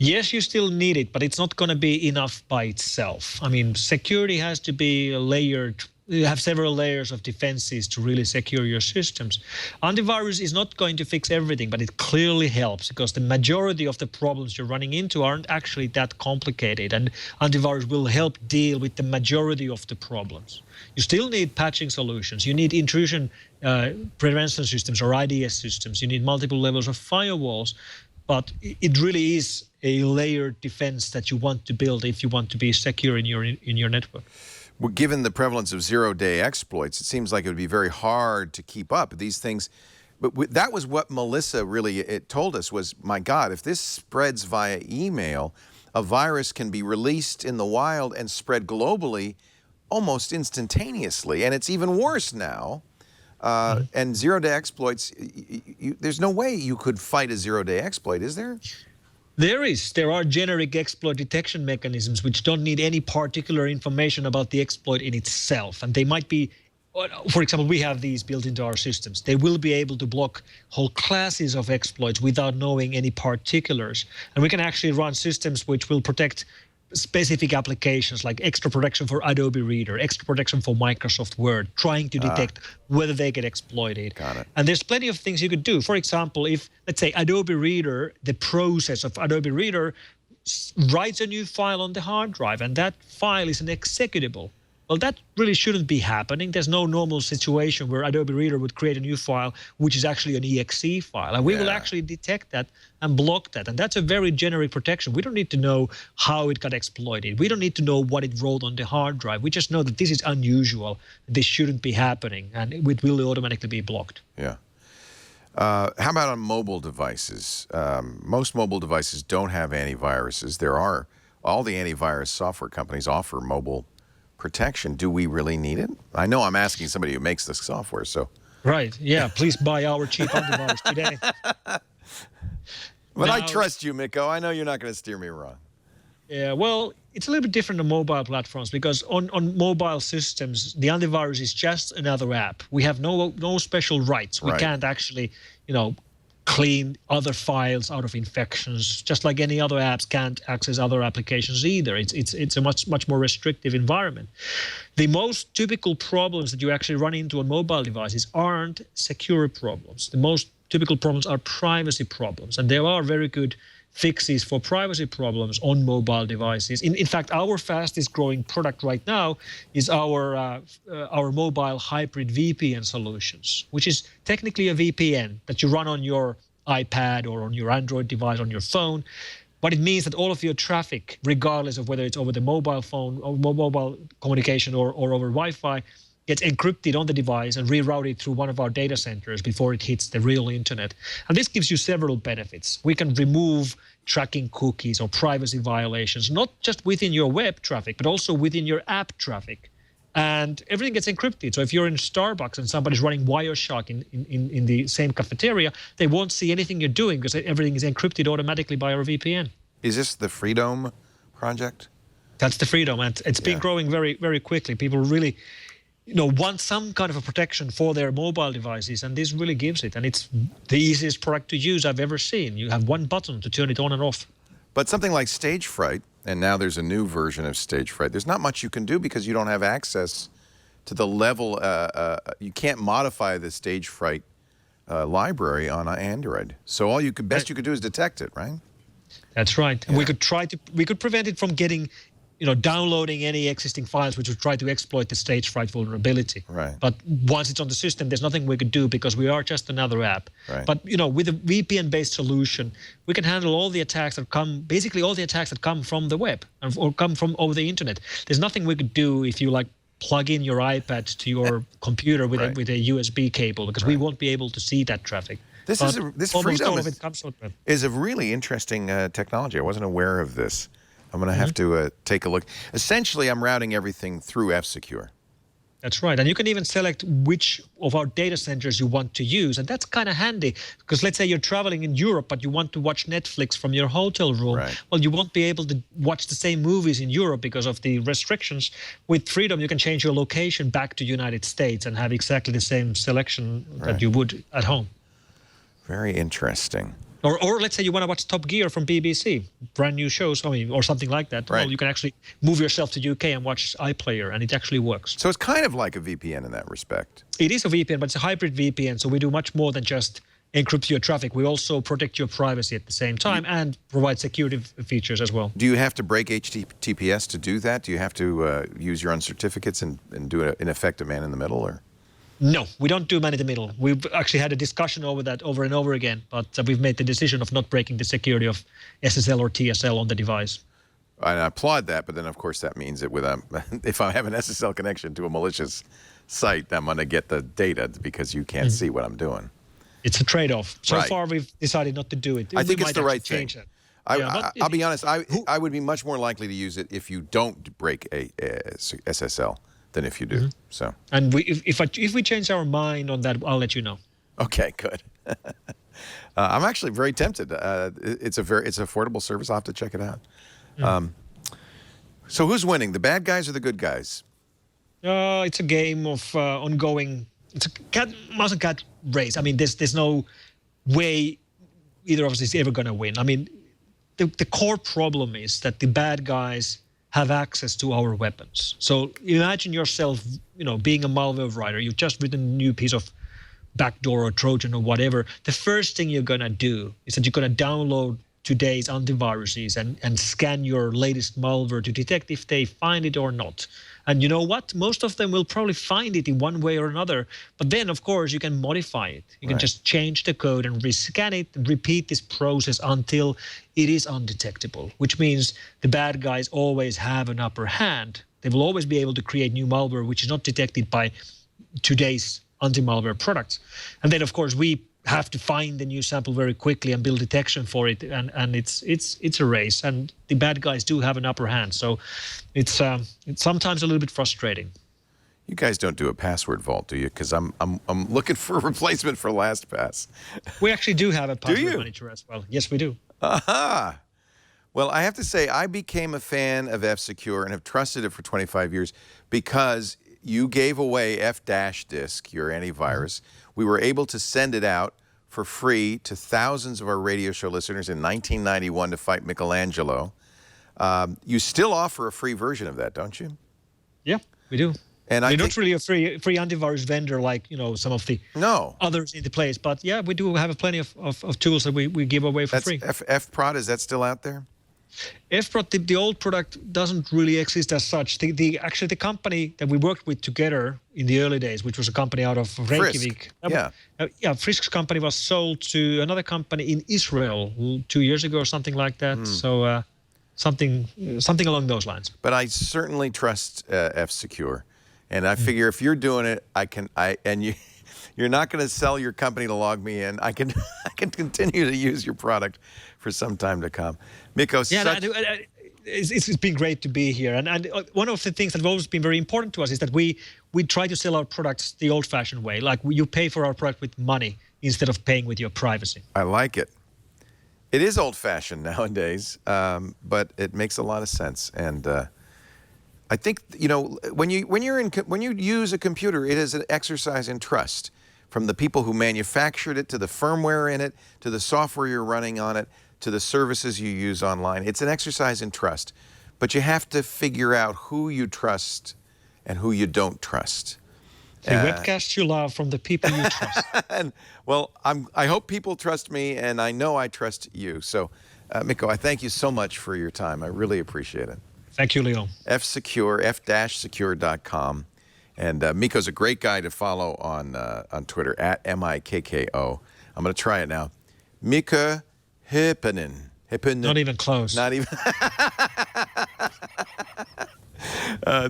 Yes, you still need it, but it's not going to be enough by itself. I mean, security has to be layered. You have several layers of defenses to really secure your systems. Antivirus is not going to fix everything, but it clearly helps because the majority of the problems you're running into aren't actually that complicated, and antivirus will help deal with the majority of the problems. You still need patching solutions. You need intrusion prevention systems or IDS systems. You need multiple levels of firewalls. But it really is a layered defense that you want to build if you want to be secure in your network. Well, given the prevalence of zero-day exploits, it seems like it would be very hard to keep up these things. But that was what Melissa really told us was, my God, if this spreads via email, a virus can be released in the wild and spread globally almost instantaneously. And it's even worse now. And zero-day exploits, there's no way you could fight a zero-day exploit, is there? There are generic exploit detection mechanisms which don't need any particular information about the exploit in itself. And they might be, for example, we have these built into our systems. They will be able to block whole classes of exploits without knowing any particulars. And we can actually run systems which will protect specific applications like extra protection for Adobe Reader, extra protection for Microsoft Word, trying to detect whether they get exploited. Got it. And there's plenty of things you could do. For example, if, let's say, Adobe Reader, the process of Adobe Reader writes a new file on the hard drive, and that file is an executable. Well, that really shouldn't be happening. There's no normal situation where Adobe Reader would create a new file, which is actually an exe file. And we will actually detect that and block that. And that's a very generic protection. We don't need to know how it got exploited. We don't need to know what it wrote on the hard drive. We just know that this is unusual. This shouldn't be happening. And it will automatically be blocked. Yeah. How about on mobile devices? Most mobile devices don't have antiviruses. All the antivirus software companies offer mobile protection. Do we really need it? I know I'm asking somebody who makes this software, so. Right. Yeah. Please buy our cheap antivirus today. But I trust you, Mikko. I know you're not going to steer me wrong. Yeah. Well, it's a little bit different on mobile platforms because on mobile systems, the antivirus is just another app. We have no special rights. We can't actually, clean other files out of infections, just like any other apps can't access other applications either. It's a much more restrictive environment. The most typical problems that you actually run into on mobile devices aren't security problems. The most typical problems are privacy problems, and there are very good fixes for privacy problems on mobile devices. In fact, our fastest growing product right now is our mobile hybrid VPN solutions, which is technically a VPN that you run on your iPad or on your Android device on your phone. But it means that all of your traffic, regardless of whether it's over the mobile phone or mobile communication or over Wi-Fi, gets encrypted on the device and rerouted through one of our data centers before it hits the real internet. And this gives you several benefits. We can remove tracking cookies or privacy violations, not just within your web traffic, but also within your app traffic. And everything gets encrypted. So if you're in Starbucks and somebody's running Wireshark in the same cafeteria, they won't see anything you're doing because everything is encrypted automatically by our VPN. Is this the Freedom project? That's the Freedom. And it's been growing very, very quickly. People really want some kind of a protection for their mobile devices, and this really gives it. And it's the easiest product to use I've ever seen. You have one button to turn it on and off. But something like stage fright, and now there's a new version of stage fright, there's not much you can do because you don't have access to the level. You can't modify the stage fright library on Android. So all best you could do is detect it, right? That's right. And we could prevent it from getting downloading any existing files which would try to exploit the stage fright vulnerability. Right. But once it's on the system, there's nothing we could do because we are just another app. Right. But with a VPN-based solution, we can handle all the attacks that come from the web or come from over the internet. There's nothing we could do if you plug in your iPad to your computer with Right. a USB cable, because we won't be able to see that traffic. This Almost freedom all of it comes from web. is a really interesting technology. I wasn't aware of this. I'm going to have to take a look. Essentially, I'm routing everything through F-Secure. That's right. And you can even select which of our data centers you want to use. And that's kind of handy because let's say you're traveling in Europe, but you want to watch Netflix from your hotel room. Right. Well, you won't be able to watch the same movies in Europe because of the restrictions. With Freedom, you can change your location back to United States and have exactly the same selection that you would at home. Very interesting. Or let's say you want to watch Top Gear from BBC, brand new shows, or something like that. Right. Well, you can actually move yourself to UK and watch iPlayer, and it actually works. So it's kind of like a VPN in that respect. It is a VPN, but it's a hybrid VPN, so we do much more than just encrypt your traffic. We also protect your privacy at the same time and provide security features as well. Do you have to break HTTPS to do that? Do you have to use your own certificates and do, in effect, a man in the middle? Or? No, we don't do man in the middle. We've actually had a discussion over that over and over again, but we've made the decision of not breaking the security of SSL or TSL on the device. I applaud that, but then, of course, that means that if I have an SSL connection to a malicious site, I'm going to get the data because you can't see what I'm doing. It's a trade-off. So Right. far, we've decided not to do it. I think We it's the might right thing. actually change that. I'll be honest, I would be much more likely to use it if you don't break a SSL than if you do. So. And if we change our mind on that, I'll let you know. Okay, good. I'm actually very tempted. It's an affordable service. I'll have to check it out. So who's winning, the bad guys or the good guys? It's a game of ongoing. It's a mouse and cat race. I mean, there's no way either of us is ever going to win. I mean, the core problem is that the bad guys have access to our weapons. So imagine yourself, being a malware writer. You've just written a new piece of backdoor or Trojan or whatever. The first thing you're going to do is that you're going to download today's antiviruses and scan your latest malware to detect if they find it or not. And you know what? Most of them will probably find it in one way or another. But then, of course, you can modify it. You can just change the code and rescan it and repeat this process until it is undetectable, which means the bad guys always have an upper hand. They will always be able to create new malware which is not detected by today's anti-malware products. And then, of course, we have to find the new sample very quickly and build detection for it, and it's a race, and the bad guys do have an upper hand, so it's sometimes a little bit frustrating. You guys don't do a password vault, do you? Because I'm looking for a replacement for LastPass. We actually do have a password manager as well. Yes, we do. Aha! Well, I have to say, I became a fan of F-Secure and have trusted it for 25 years because you gave away F-Disk, your antivirus. We were able to send it out for free to thousands of our radio show listeners in 1991 to fight Michelangelo. You still offer a free version of that, don't you? Yeah, we do. And we're not really a free antivirus vendor like some of the others in the place, but yeah, we do have plenty of tools that we give away for free. F-Prod, is that still out there? F-Prod, the old product doesn't really exist as such. Actually, the company that we worked with together in the early days, which was a company out of Reykjavik. Frisk's company was sold to another company in Israel 2 years ago or something like that. So something along those lines. But I certainly trust F-Secure. And I figure if you're doing it, you're not going to sell your company to log me in. I can continue to use your product for some time to come. Mikko, it's been great to be here. And one of the things that have always been very important to us is that we try to sell our products the old-fashioned way. Like you pay for our product with money instead of paying with your privacy. I like it. It is old-fashioned nowadays, but it makes a lot of sense. And I think when you use a computer, it is an exercise in trust. From the people who manufactured it, to the firmware in it, to the software you're running on it, to the services you use online. It's an exercise in trust. But you have to figure out who you trust and who you don't trust. The webcasts you love from the people you trust. I hope people trust me, and I know I trust you. So, Mikko, I thank you so much for your time. I really appreciate it. Thank you, Leo. f-secure.com. And Mikko's a great guy to follow on Twitter, at MIKKO. I'm going to try it now. Mikko Hyppönen. Not even close. Not even.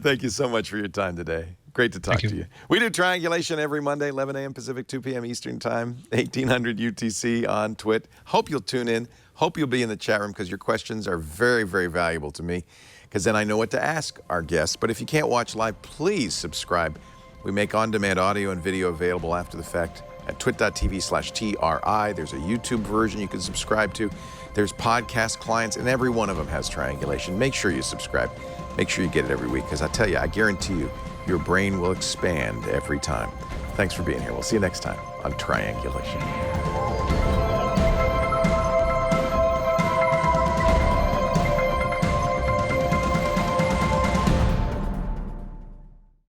Thank you so much for your time today. Great to talk to you. We do Triangulation every Monday, 11 a.m. Pacific, 2 p.m. Eastern Time, 1800 UTC on Twit. Hope you'll tune in. Hope you'll be in the chat room because your questions are very, very valuable to me because then I know what to ask our guests. But if you can't watch live, please subscribe. We make on-demand audio and video available after the fact at twit.tv/TRI. There's a YouTube version you can subscribe to. There's podcast clients, and every one of them has Triangulation. Make sure you subscribe. Make sure you get it every week because I tell you, I guarantee you, your brain will expand every time. Thanks for being here. We'll see you next time on Triangulation.